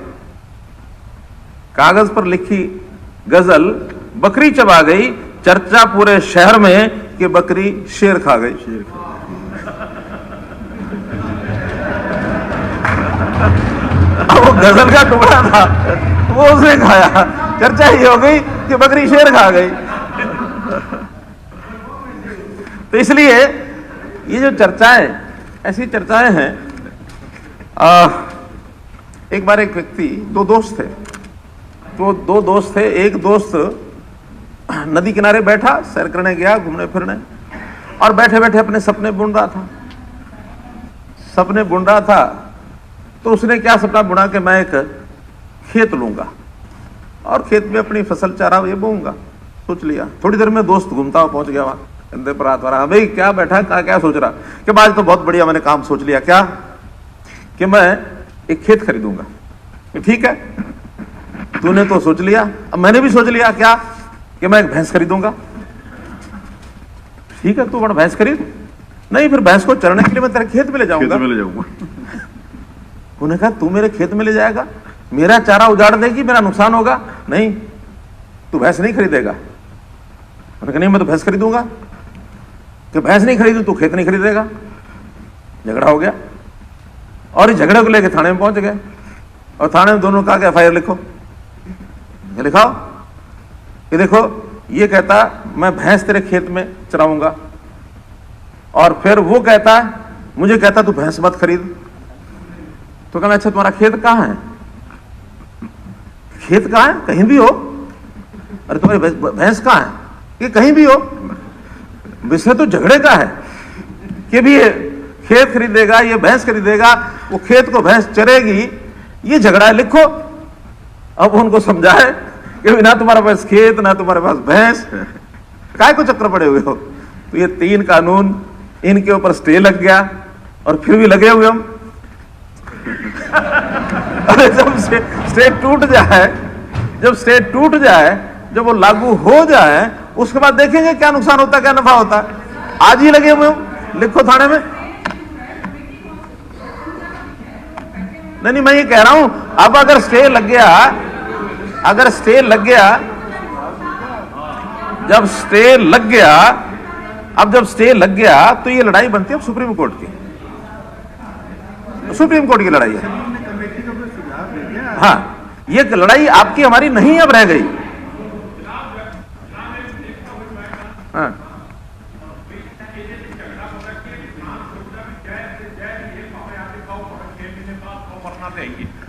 कागज पर लिखी गजल बकरी चबा गई, चर्चा पूरे शहर में कि बकरी शेर खा गई। वो गजल का टुकड़ा था, वो उसने खाया, चर्चा ये हो गई कि बकरी शेर खा गई। तो इसलिए ये जो चर्चाएं, ऐसी चर्चाएं हैं। एक बार एक व्यक्ति, 2 दोस्त थे, तो 2 दोस्त थे, एक दोस्त नदी किनारे बैठा, सैर करने गया, घूमने फिरने, और बैठे बैठे अपने सपने बुन रहा था। तो उसने क्या सपना बुना कि मैं एक खेत लूंगा और खेत में अपनी फसल चारा ये बोऊंगा, सोच लिया। थोड़ी देर में दोस्त घूमता हुआ पहुंच गया वहां, कंधे पर हाथ रहा, भाई क्या बैठा, क्या सोच रहा? कि आज तो बहुत बढ़िया मैंने काम सोच लिया। क्या? कि मैं एक खेत खरीदूंगा। ठीक है, तूने तो सोच लिया, अब मैंने भी सोच लिया। क्या? कि मैं एक भैंस खरीदूंगा। ठीक है, तू बड़ा भैंस खरीद। नहीं, फिर भैंस को चरने के लिए मैं तेरे खेत में ले जाऊंगा। उन्होंने कहा तू मेरे खेत में ले जाएगा, मेरा चारा उजाड़ देगी, मेरा नुकसान होगा। नहीं, तू भैंस नहीं खरीदेगा। उन्होंने कहा नहीं, मैं तो भैंस खरीदूंगा। कि भैंस नहीं खरीदू तू खेत नहीं खरीदेगा। झगड़ा हो गया और इस झगड़े को लेकर थाने में पहुंच गए और थाने में दोनों कहा कि FIR लिखो। ये लिखाओ कि देखो ये कहता मैं भैंस तेरे खेत में चराऊंगा, और फिर वो कहता मुझे कहता तू भैंस मत खरीद। तो कहना अच्छा तुम्हारा खेत कहाँ है? खेत कहाँ है? कहीं भी हो। अरे तुम्हारी भैंस कहाँ है? कि कहीं भी हो। विषय तो झगड़े का है कि भी ये खेत खरीदेगा, ये भैंस खरीदेगा, वो खेत को भैंस चरेगी, ये झगड़ा है, लिखो। अब उनको समझाए कि ना तुम्हारे पास खेत ना तुम्हारे पास भैंस, काय को चक्कर पड़े हुए हो। तो ये 3 कानून इनके ऊपर स्टे लग गया और फिर भी लगे हुए हम। अरे जब स्टे टूट जाए, जब वो लागू हो जाए, उसके बाद देखेंगे क्या नुकसान होता है, क्या नफा होता है। आज ही लगे हुए हम, लिखो थाने में। नहीं, मैं ये कह रहा हूं अब अगर स्टे लग गया, जब स्टे लग गया तो ये लड़ाई बनती है अब सुप्रीम कोर्ट की। सुप्रीम कोर्ट की लड़ाई है। हाँ, ये लड़ाई आपकी हमारी नहीं अब रह गई। हाँ।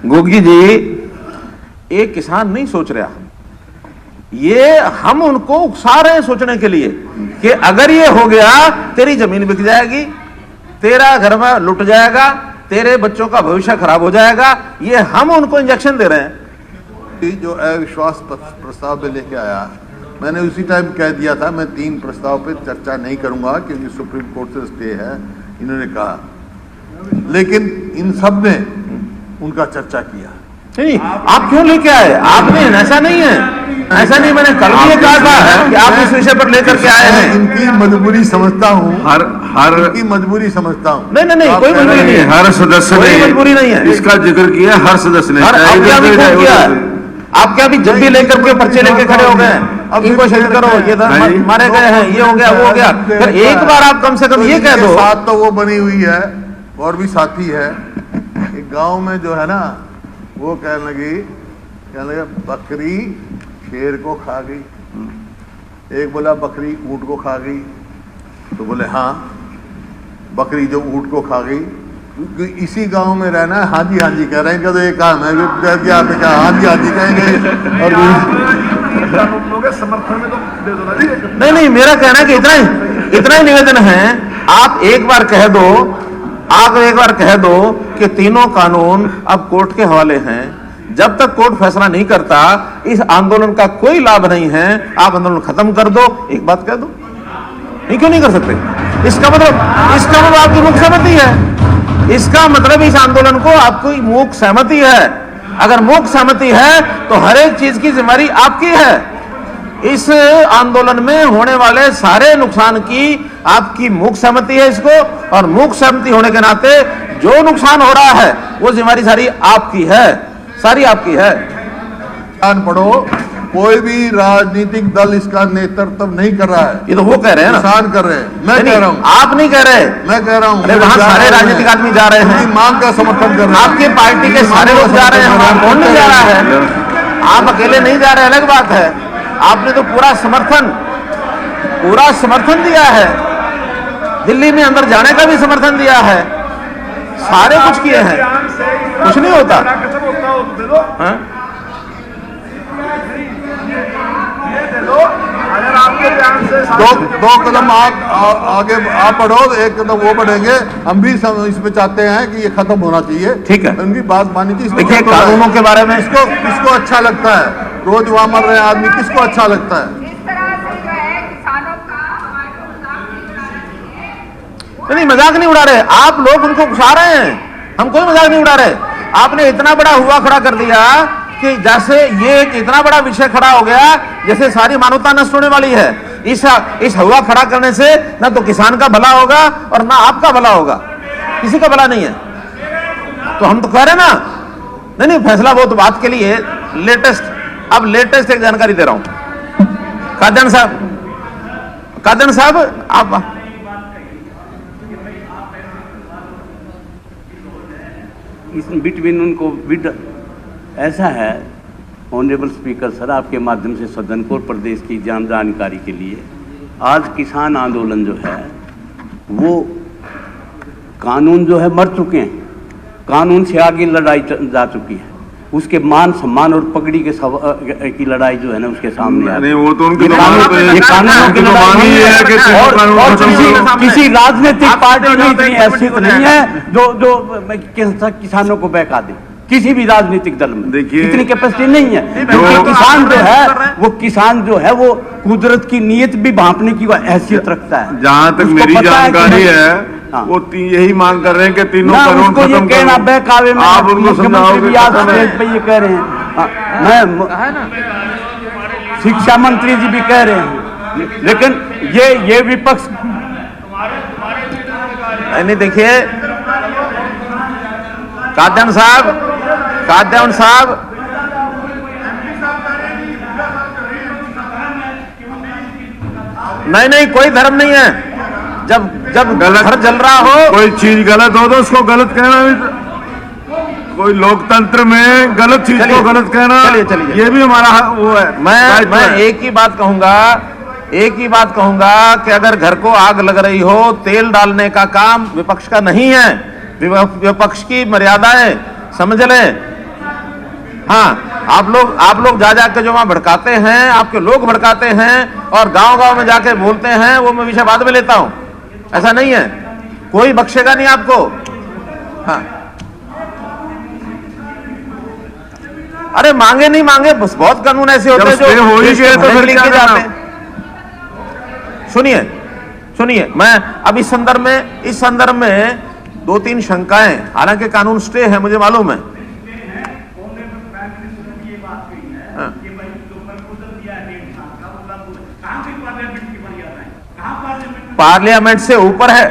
गोगी जी, ये किसान नहीं सोच रहा, ये हम उनको उकसा रहे हैं सोचने के लिए कि अगर ये हो गया तेरी जमीन बिक जाएगी, तेरा घर में लुट जाएगा, तेरे बच्चों का भविष्य खराब हो जाएगा। ये हम उनको इंजेक्शन दे रहे हैं। जो अविश्वास प्रस्ताव में लेके आया, मैंने उसी टाइम कह दिया था मैं 3 प्रस्ताव पे चर्चा नहीं करूंगा क्योंकि सुप्रीम कोर्ट से स्टे है, इन्होंने कहा, लेकिन इन सब ने उनका चर्चा किया। नहीं, आप क्यों लेके आए? आपने, ऐसा नहीं है, ऐसा नहीं, मैंने कल भी ये कहा था कि आप इस विषय पर लेकर के आए हैं। इनकी मजबूरी समझता हूँ, हर इनकी मजबूरी समझता हूँ। नहीं, कोई मजबूरी नहीं है, हर सदस्य कोई ने मजबूरी नहीं है, इसका जिक्र किया, हर सदस्य ने। आप क्या भी जब भी लेकर के पर्चे लेके खड़े हो गए, अब इनको शहीद करो, ये मारे गए हैं, ये हो गया, वो हो गया। फिर एक बार आप कम से कम ये कह दो। साथ तो वो बनी हुई है और भी साथी है। एक गांव में जो है ना, वो कहने लगे बकरी शेर को खा गई। एक बोला बकरी ऊंट को खा गई, तो बोले हाँ, बकरी जो ऊंट को खा गई, इसी गांव में रहना है, हाँ जी कह रहे हैं, तो एक काम है आपने कहा हाँ जी कहेंगे और समर्थन में तो दे दो। नहीं, मेरा कहना है कि इतना ही निवेदन है, आप एक बार कह दो कि तीनों कानून अब कोर्ट के हवाले हैं। जब तक कोर्ट फैसला नहीं करता, इस आंदोलन का कोई लाभ नहीं है, आप आंदोलन खत्म कर दो। एक बात कह दो, ये क्यों नहीं कर सकते? इसका मतलब आपकी मुख्य सहमति है। इसका मतलब इस आंदोलन को आपकी मुख्य सहमति है। अगर मुख्य सहमति है तो हर एक चीज की जिम्मेदारी आपकी है। इस आंदोलन में होने वाले सारे नुकसान की आपकी मुख्य सहमति है इसको, और मुख्य सहमति होने के नाते जो नुकसान हो रहा है वो जिम्मेदारी सारी आपकी है, सारी आपकी है। कान पढ़ो, कोई भी राजनीतिक दल इसका नेतृत्व नहीं कर रहा है। ये तो वो कह रहे हैं ना, किसान कर रहे हैं, मैं कह रहा हूँ। आप नहीं कह रहे, मैं कह रहा हूँ। अरे वहां सारे राजनीतिक आदमी जा रहे हैं, मांग का समर्थन कर रहे हैं, आपकी पार्टी के सारे लोग जा रहे हैं, वहां कौन नहीं जा रहा है? आप अकेले नहीं जा रहे, अलग बात है। आपने तो पूरा समर्थन दिया है, दिल्ली में अंदर जाने का भी समर्थन दिया है, सारे कुछ किए हैं, कुछ नहीं होता। दो कदम आगे आप बढ़ो, एक कदम वो बढ़ेंगे। हम भी इसमें चाहते हैं कि ये खत्म होना चाहिए। ठीक है, उनकी बात मानी थी। देखिए, कानूनों के बारे में किसको अच्छा लगता है? रोज वहां मर रहे आदमी, किसको अच्छा लगता है? नहीं, मजाक नहीं उड़ा रहे आप, लोग उनको उकसा रहे हैं, हम कोई मजाक नहीं उड़ा रहे। आपने इतना बड़ा हुआ खड़ा कर दिया कि जैसे ये एक इतना बड़ा विषय खड़ा हो गया जैसे सारी मानवता नष्ट होने वाली है। इस हुआ खड़ा करने से ना तो किसान का भला होगा और ना आपका भला होगा, किसी का भला नहीं है। तो हम तो कह रहे ना, नहीं, फैसला वो तो बात के लिए लेटेस्ट एक जानकारी दे रहा हूं। कादन साहब आप इस बिटवीन उनको ऐसा है, ऑनरेबल स्पीकर सर, आपके माध्यम से सदन को और प्रदेश की जानकारी के लिए, आज किसान आंदोलन जो है वो कानून जो है मर चुके हैं, कानून से आगे लड़ाई जा चुकी है, उसके मान सम्मान और पगड़ी की लड़ाई जो है ना उसके सामने नहीं, वो तो उनकी कानूनों की लड़ाई है कि किसी राजनीतिक पार्टी में इतनी हैसियत नहीं है जो किसानों को बहका दे। किसी भी राजनीतिक दल में देखिए इतनी कैपेसिटी नहीं है, क्योंकि किसान जो है वो कुदरत की नीयत भी भांपने की हैसियत रखता है। जहां तक मेरी जानकारी है वो यही मांग कर रहे हैं कि तीनों कानून खत्म कहना बहकावे में आप उनको समझाओगे। पे ये कह रहे हैं, मैं शिक्षा मंत्री जी भी कह रहे हैं, लेकिन ये विपक्ष नहीं। देखिए कादन साहब नहीं, कोई धर्म नहीं है। जब घर जल रहा हो, कोई चीज गलत हो तो उसको गलत कहना भी, कोई लोकतंत्र में गलत चीज को गलत कहना, चलिए ये भी हमारा वो है। मैं एक ही बात कहूंगा कि अगर घर को आग लग रही हो, तेल डालने का काम विपक्ष का नहीं है, विपक्ष की मर्यादाएं समझ लें। हाँ, आप लोग जा के जो वहां भड़काते हैं, आपके लोग भड़काते हैं और गांव में जाके बोलते हैं, वो मैं विषय बाद में लेता हूं। ऐसा नहीं है, कोई बख्शेगा नहीं आपको। हाँ, अरे मांगे नहीं मांगे, बस बहुत कानून ऐसे होते हैं जो हो ही गए तो फिर लिख के जाते हैं। सुनिए, मैं अब इस संदर्भ में 2-3 शंकाएं, हालांकि कानून स्टे है, मुझे मालूम है। हाँ। पार्लियामेंट से ऊपर है,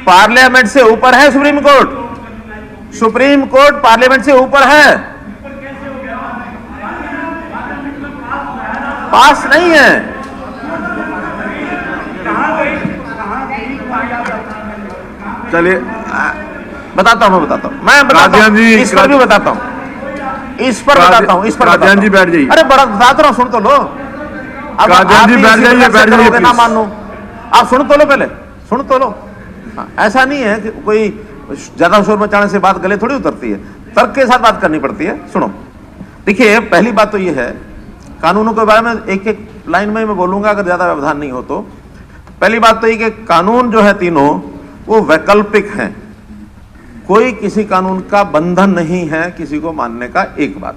पार्लियामेंट से ऊपर है supreme court. Supreme court parliament से ऊपर है, पास नहीं है। चलिए बताता हूं, मैं बताता हूं, इस पर भी बताता हूं, इस पर बताता हूं। कादियान जी बैठ जाइए। अरे बड़ा बताता रहा, सुन तो लो। कादियान जी बैठ जाइए, ना मानो, आप सुन तो लो, पहले सुन तो लो। हाँ, ऐसा नहीं है कि कोई ज्यादा शोर मचाने से बात गले थोड़ी उतरती है, तर्क के साथ बात करनी पड़ती है। सुनो, देखिए, पहली बात तो ये है, कानूनों के बारे में एक लाइन में मैं बोलूंगा अगर ज्यादा व्यवधान नहीं हो तो। पहली बात तो ये कि कानून जो है तीनों वो वैकल्पिक हैं, कोई किसी कानून का बंधन नहीं है किसी को मानने का। एक बात,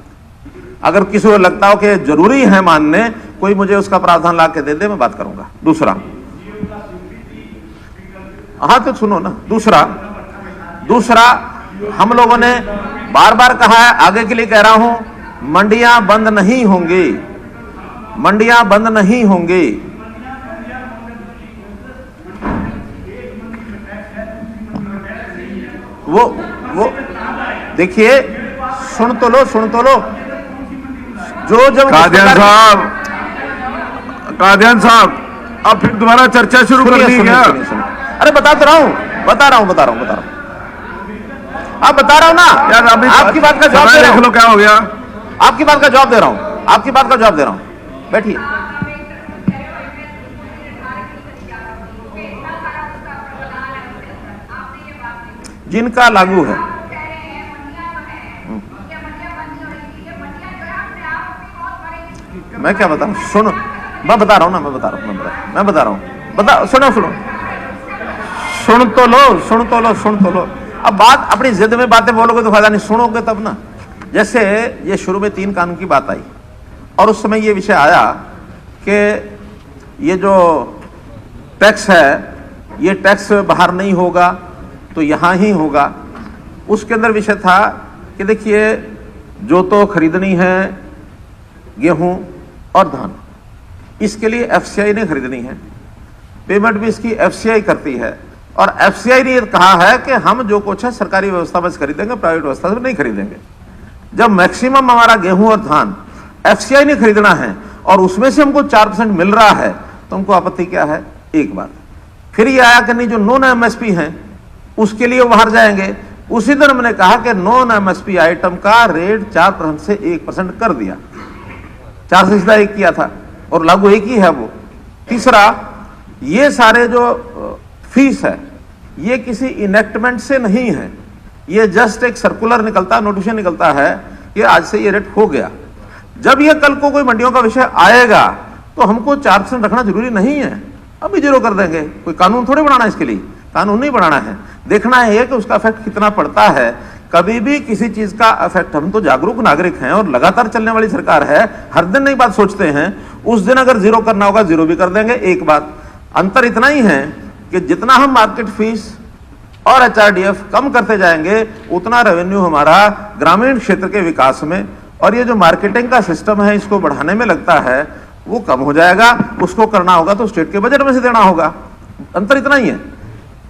अगर किसी को लगता हो कि जरूरी है मानने, कोई मुझे उसका प्रावधान ला के दे दे, मैं बात करूंगा। दूसरा, हाँ तो सुनो ना, दूसरा हम लोगों ने बार बार कहा है, आगे के लिए कह रहा हूं, मंडियां बंद नहीं होंगी, मंडियां बंद नहीं होंगी। वो देखिए, सुन तो लो, जो जब कादियान साहब अब फिर दोबारा चर्चा शुरू कर दी क्या? अरे बता रहा हूं। आप बता रहा हूं ना यार, अभी आपकी बात का जवाब दे रहा हूं। क्या हो गया? आपकी बात का जवाब दे रहा हूं, बैठिए। जिनका लागू है, मैं क्या बताऊं? सुनो, मैं बता रहा हूं। सुन तो लो। अब बात अपनी जिद में बातें बोलोगे तो फायदा नहीं, सुनोगे तब ना। जैसे ये शुरू में 3 कानून की बात आई और उस समय ये विषय आया कि ये जो टैक्स है, ये टैक्स बाहर नहीं होगा तो यहां ही होगा। उसके अंदर विषय था कि देखिए, जो तो खरीदनी है गेहूं और धान, इसके लिए एफसीआई ने खरीदनी है, पेमेंट भी इसकी एफसीआई करती है। और एफसीआई ने कहा है कि हम जो कुछ है सरकारी व्यवस्था में खरीदेंगे, प्राइवेट व्यवस्था में नहीं खरीदेंगे। जब मैक्सिमम हमारा गेहूं और धान एफसीआई ने खरीदना है और उसमें से हमको 4% मिल रहा है, तो हमको आपत्ति क्या है? एक बात। फिर ये आया कि नहीं, जो नॉन एमएसपी हैं उसके लिए बाहर जाएंगे। उसी दिन हमने कहा कि नॉन एमएसपी आइटम का रेट 4% से 1% कर दिया, 4 से सीधा 1 किया था और लागू एक ही है वो। तीसरा, ये सारे जो फीस है ये किसी इनेक्टमेंट से नहीं है, ये जस्ट एक सर्कुलर निकलता, नोटिफिकेशन निकलता है कि आज से ये रेट हो गया। जब ये कल को कोई मंडियों का विषय आएगा तो हमको 4% रखना जरूरी नहीं है, अभी 0 कर देंगे। कोई कानून थोड़ी बनाना है इसके लिए, कानून नहीं बनाना है, देखना है कि उसका इफेक्ट कितना पड़ता है। कभी भी किसी चीज का इफेक्ट, हम तो जागरूक नागरिक हैं और लगातार चलने वाली सरकार है, हर दिन नई बात सोचते हैं। उस दिन अगर 0 करना होगा 0 भी कर देंगे। एक बात, अंतर इतना ही है कि जितना हम मार्केट फीस और एचआरडीएफ कम करते जाएंगे, उतना रेवेन्यू हमारा ग्रामीण क्षेत्र के विकास में, और ये जो मार्केटिंग का सिस्टम है इसको बढ़ाने में लगता है, वो कम हो जाएगा। उसको करना होगा तो स्टेट के बजट में से देना होगा। अंतर इतना ही है।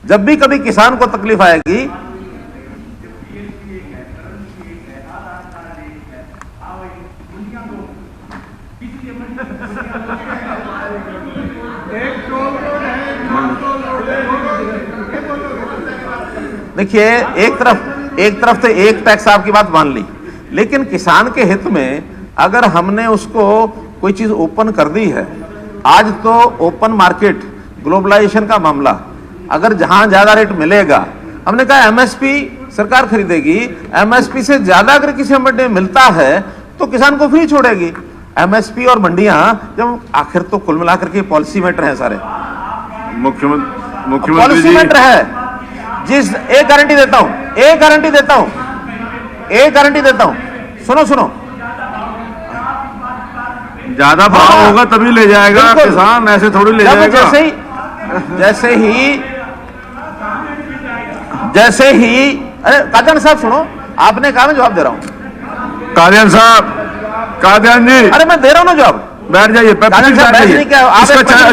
जब भी कभी किसान को तकलीफ आएगी, देखिए, एक तरफ तो एक टैक्स आपकी बात मान ली, लेकिन किसान के हित में अगर हमने उसको कोई चीज ओपन कर दी है, आज तो ओपन मार्केट, ग्लोबलाइजेशन का मामला, अगर जहां ज्यादा रेट मिलेगा, हमने कहा एमएसपी सरकार खरीदेगी। एमएसपी से ज्यादा अगर किसी मंडी में मिलता है तो किसान को फ्री छोड़ेगी। एमएसपी और मंडियां जब आखिर तो कुल मिलाकर के पॉलिसी मैटर है, सारे मुख्यमंत्री पॉलिसी जी मैटर है। जिस एक गारंटी देता हूं, एक गारंटी देता हूं, सुनो ज्यादा भाव होगा तभी ले जाएगा किसान, ऐसे थोड़ी ले जाएगा। जैसे ही अरे कादियान साहब सुनो, आपने कहा, मैं जवाब दे रहा हूं। कादियान साहब, कादियान जी, अरे मैं दे रहा हूं ना जवाब। बैठ जाइए।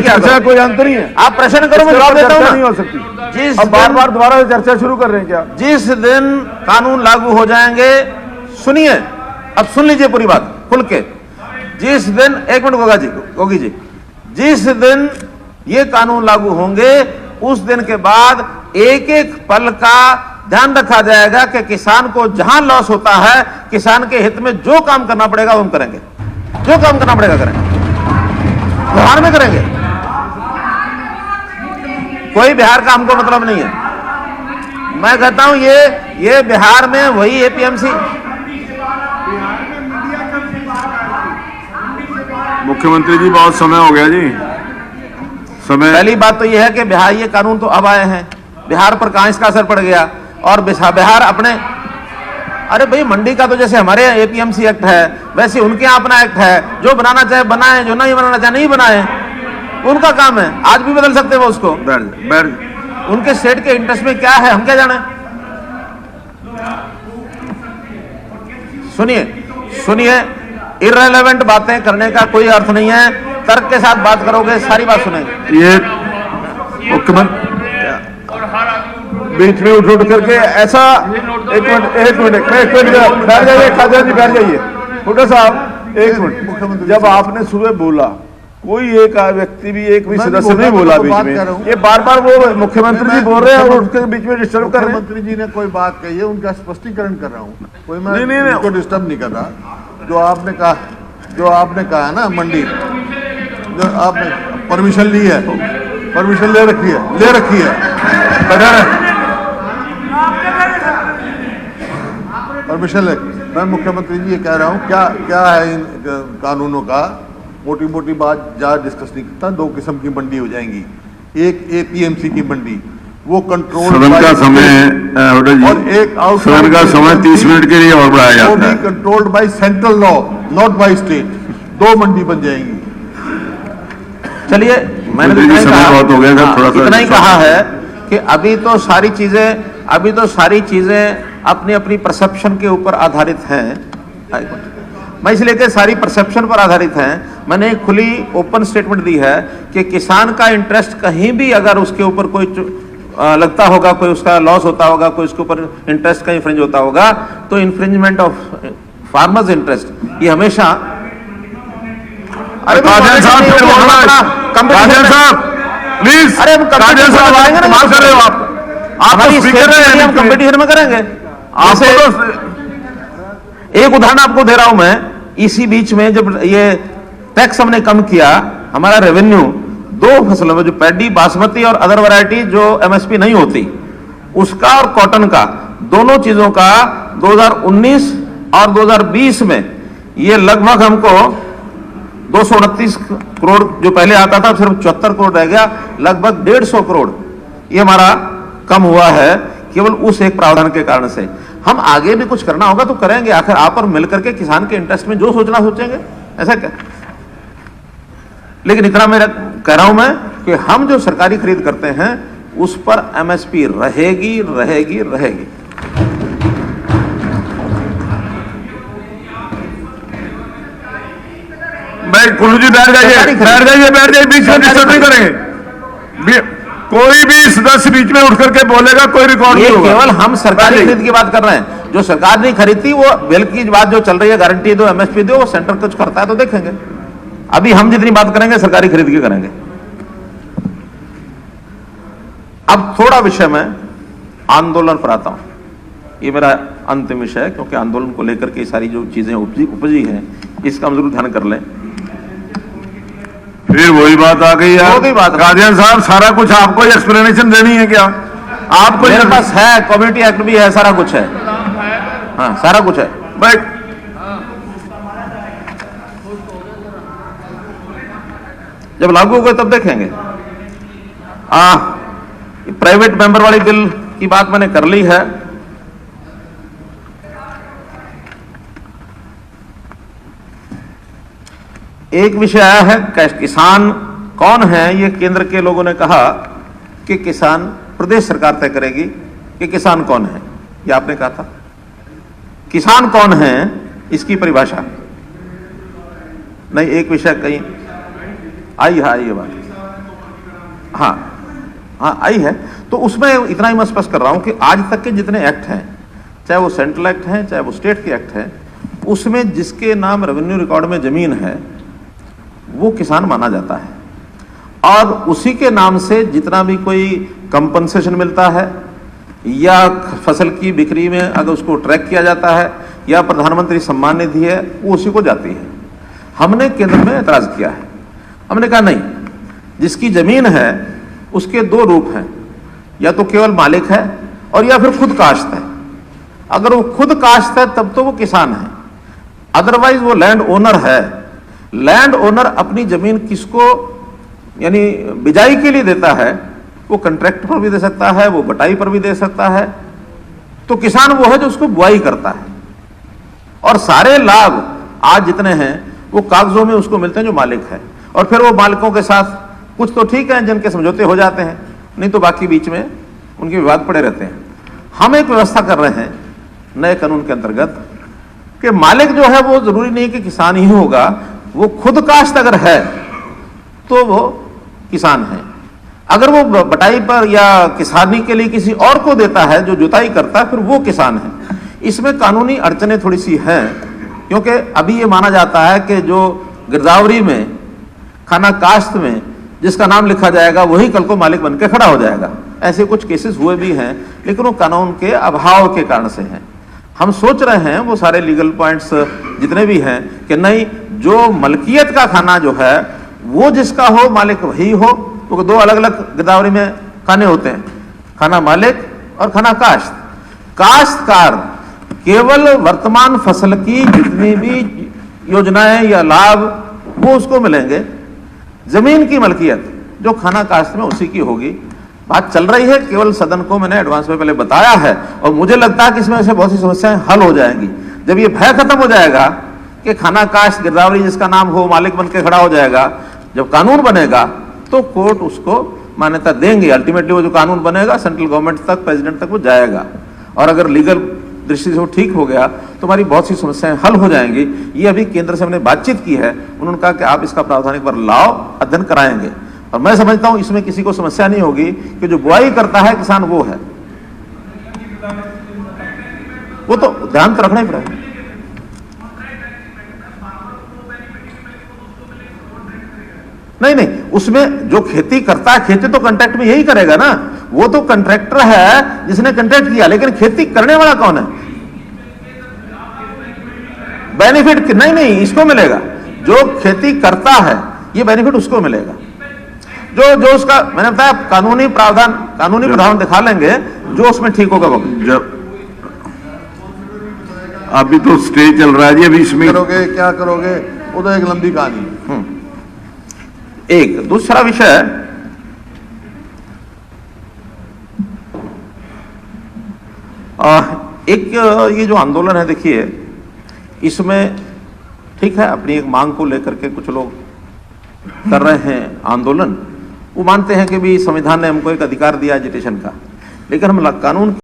चर्चा कोई अंतर नहीं है। आप प्रश्न करो, मैं जवाब देता हूं। नहीं हो सकती। जिस अब बार दोबारा से चर्चा शुरू कर रहे हैं क्या? जिस दिन कानून लागू हो जाएंगे, सुनिए, अब सुन लीजिए पूरी बात खुल के। जिस दिन, एक मिनट गोगी जी, जिस दिन ये कानून लागू होंगे उस दिन के बाद एक एक पल का ध्यान रखा जाएगा कि किसान को जहां लॉस होता है, किसान के हित में जो काम करना पड़ेगा वो हम करेंगे, जो काम करना पड़ेगा करेंगे, बिहार में करेंगे। कोई बिहार का हमको मतलब नहीं है। मैं कहता हूं ये बिहार में वही एपीएमसी। मुख्यमंत्री जी बहुत समय हो गया जी, समय। पहली बात तो यह है कि बिहार, ये कानून तो अब आए हैं, बिहार पर कहां इसका असर पड़ गया। और बिहार अपने, अरे भाई मंडी का तो जैसे हमारे एपीएमसी एक्ट है वैसे उनके यहाँ अपना एक्ट है। जो बनाना चाहे बनाए, जो नहीं बनाना चाहे नहीं बनाए, उनका काम है। आज भी बदल सकते हैं वो उसको। बैठ उनके स्टेट के इंटरेस्ट में क्या है हम क्या जाने। सुनिए, इररिलेवेंट बातें करने का कोई अर्थ नहीं है। तर्क के साथ बात करोगे, सारी बात सुनेंगे। ये मुख्यमंत्री बीच में उठ करके ऐसा, एक मिनट बैठ जाइए, कादियान जी बैठ जाइए। हुड्डा साहब एक मिनट, जब आपने सुबह बोला, कोई एक व्यक्ति भी, एक भी सदस्य नहीं बोला बीच में। ये बार वो मुख्यमंत्री जी बोल रहे हैं और उसके बीच में डिस्टर्ब कर रहे हैं। मुख्यमंत्री जी ने कोई बात कही है, उनका स्पष्टीकरण कर रहा हूँ। कोई मैं नहीं, उनको डिस्टर्ब नहीं कर रहा। जो आपने कहा ना, मंडी जो आपने परमिशन ली है, परमिशन ले रखी है परमिशन ले। मैं मुख्यमंत्री जी ये कह रहा हूँ, क्या है इन कानूनों का। मोटी बात ज्यादा डिस्कस नहीं करता। दो किस्म की मंडी हो जाएंगी, एक एपीएमसी की मंडी, वो कंट्रोल सदन का समय, और एक सदन का समय 30 मिनट के लिए और बढ़ाया जाता है। Controlled by central law, not by state. दो मंडी बन जाएंगी। चलिए, मैंने इतना ही कहा है कि अभी तो सारी चीजें अपनी परसेप्शन के ऊपर आधारित हैं। मैं इसलिए कि सारी परसेप्शन पर आधारित हैं। मैंने एक खुली ओपन स्टेटमेंट दी है कि किसान का इंटरेस्ट कहीं भी अगर उसके ऊपर कोई लगता होगा, कोई उसका लॉस होता होगा, कोई उसके ऊपर इंटरेस्ट का इन्फ्रिंज होता होगा, तो इन्फ्रिंजमेंट ऑफ फार्मर्स इंटरेस्ट ये हमेशा। अरे कादियान साहब प्लीज, अरे हम कादियान साहब आएंगे ना, बात कर रहे हो आप हम कंपटीशन में करेंगे। एक उदाहरण आपको दे रहा हूं मैं। इसी बीच में जब ये टैक्स हमने कम किया, हमारा रेवेन्यू दो फसलों में, जो पैडी बासमती और अदर वैरायटी जो एमएसपी नहीं होती, उसका और कॉटन का, दोनों चीजों का 2019 और 2020 में ये लगभग हमको 229 करोड़ जो पहले आता था सिर्फ 74 करोड़ रह गया, लगभग 150 करोड़ ये हमारा कम हुआ है केवल उस एक प्रावधान के कारण से। हम आगे भी कुछ करना होगा तो करेंगे। आखिर आप और मिलकर के किसान के इंटरेस्ट में जो सोचना सोचेंगे, ऐसा क्या। लेकिन इतना मेरा कह रहा हूं मैं कि हम जो सरकारी खरीद करते हैं उस पर एमएसपी रहेगी। भाई कुल्लू जी बैठ जाइए, बीच में डिस्टर्ब नहीं करेंगे। कोई भी सदस्य बीच में उठ करके बोलेगा, कोई रिकॉर्ड नहीं होगा। केवल हम सरकारी खरीद की बात कर रहे हैं। जो सरकार नहीं खरीदती वो बिल की बात जो चल रही है, गारंटी दो, एमएसपी दो, वो सेंटर कुछ करता है तो देखेंगे। अभी हम जितनी बात करेंगे सरकारी खरीद की करेंगे। अब थोड़ा विषय में आंदोलन पर आता हूं। ये मेरा अंतिम विषय है, क्योंकि आंदोलन को लेकर के सारी जो चीजें उपजी हैं इसका हम जरूर ध्यान कर लें। फिर वही बात आ गई यार। कादियान साहब, सारा कुछ आपको एक्सप्लेनेशन देनी है क्या? आपको मेरे पास है, कम्युनिटी एक्ट भी है, सारा कुछ है, हाँ सारा कुछ है। भाई जब लागू हो गए तब देखेंगे। प्राइवेट मेंबर वाली बिल की बात मैंने कर ली है। एक विषय आया है किसान कौन है, ये केंद्र के लोगों ने कहा कि किसान प्रदेश सरकार तय करेगी कि किसान कौन है। ये आपने कहा था किसान कौन है, इसकी परिभाषा नहीं। एक विषय कहीं आई है, ये बात हाँ आई है। तो उसमें इतना ही मैं स्पष्ट कर रहा हूं कि आज तक के जितने एक्ट हैं, चाहे वो सेंट्रल एक्ट हैं चाहे वो स्टेट के एक्ट हैं, उसमें जिसके नाम रेवेन्यू रिकॉर्ड में जमीन है वो किसान माना जाता है, और उसी के नाम से जितना भी कोई कंपनसेशन मिलता है या फसल की बिक्री में अगर उसको ट्रैक किया जाता है या प्रधानमंत्री सम्मान निधि है, वो उसी को जाती है। हमने केंद्र में एतराज किया है। हमने कहा नहीं, जिसकी जमीन है उसके दो रूप हैं, या तो केवल मालिक है और या फिर खुद काश्त है। अगर वो खुद काश्त है तब तो वो किसान है, अदरवाइज वो लैंड ओनर है। लैंड ओनर अपनी जमीन किसको यानी बिजाई के लिए देता है, वो कॉन्ट्रैक्ट पर भी दे सकता है, वो बटाई पर भी दे सकता है। तो किसान वो है जो उसको बुआई करता है, और सारे लाभ आज जितने हैं वो कागजों में उसको मिलते हैं जो मालिक है। और फिर वो मालिकों के साथ कुछ तो ठीक है जिनके समझौते हो जाते हैं, नहीं तो बाकी बीच में उनके विवाद पड़े रहते हैं। हम एक व्यवस्था कर रहे हैं नए कानून के अंतर्गत कि मालिक जो है वो जरूरी नहीं कि किसान ही होगा, वो खुद काश्त अगर है तो वो किसान है। अगर वो बटाई पर या किसानी के लिए किसी और को देता है जो जुताई करता है, फिर वो किसान है। इसमें कानूनी अड़चनें थोड़ी सी हैं, क्योंकि अभी ये माना जाता है कि जो गिरदावरी में खाना काश्त में जिसका नाम लिखा जाएगा वही कल को मालिक बनकर खड़ा हो जाएगा। ऐसे कुछ केसेस हुए भी हैं, लेकिन वो कानून के अभाव के कारण से हैं। हम सोच रहे हैं वो सारे लीगल पॉइंट्स जितने भी हैं कि नहीं, जो मलकियत का खाना जो है वो जिसका हो, मालिक वही हो। तो दो अलग अलग गिरदावरी में खाने होते हैं, खाना मालिक और खाना काश्त। काश्तकार केवल वर्तमान फसल की जितनी भी योजनाएं या लाभ वो उसको मिलेंगे। जमीन की मलकियत जो खाना काश्त में उसी की होगी। बात चल रही है, केवल सदन को मैंने एडवांस में पहले बताया है, और मुझे लगता है कि इसमें से बहुत सी समस्याएं हल हो जाएंगी। जब ये भय खत्म हो जाएगा कि खाना काश्त गिरदावरी जिसका नाम हो मालिक बन के खड़ा हो जाएगा, जब कानून बनेगा तो कोर्ट उसको मान्यता देंगे। अल्टीमेटली वो जो कानून बनेगा सेंट्रल गवर्नमेंट तक, प्रेसिडेंट तक वो जाएगा, और अगर लीगल दृष्टि से वो ठीक हो गया तो हमारी बहुत सी समस्याएं हल हो जाएंगी। ये अभी केंद्र से हमने बातचीत की है, उन्होंने कहा कि आप इसका प्रावधान एक बार लाओ, अध्ययन कराएंगे। और मैं समझता हूं इसमें किसी को समस्या नहीं होगी कि जो बुआई करता है किसान वो है, वो तो ध्यान तो रखना ही पड़ेगा। नहीं, उसमें जो खेती करता है, खेती तो कॉन्ट्रैक्ट में यही करेगा ना, वो तो कॉन्ट्रैक्टर है जिसने कॉन्ट्रैक्ट किया, लेकिन खेती करने वाला कौन है? बेनिफिट नहीं इसको मिलेगा, जो खेती करता है ये बेनिफिट उसको मिलेगा। जो उसका मैंने बताया कानूनी प्रावधान दिखा लेंगे जो उसमें ठीक होगा। जब अभी तो स्टे चल रहा है जी, अभी इसमें करोगे क्या करोगे वो तो एक लंबी कहानी है। एक दूसरा विषय एक ये जो आंदोलन है, देखिए इसमें ठीक है अपनी एक मांग को लेकर के कुछ लोग कर रहे हैं आंदोलन। वो मानते हैं कि भी संविधान ने हमको एक अधिकार दिया एजिटेशन का, लेकिन हम कानून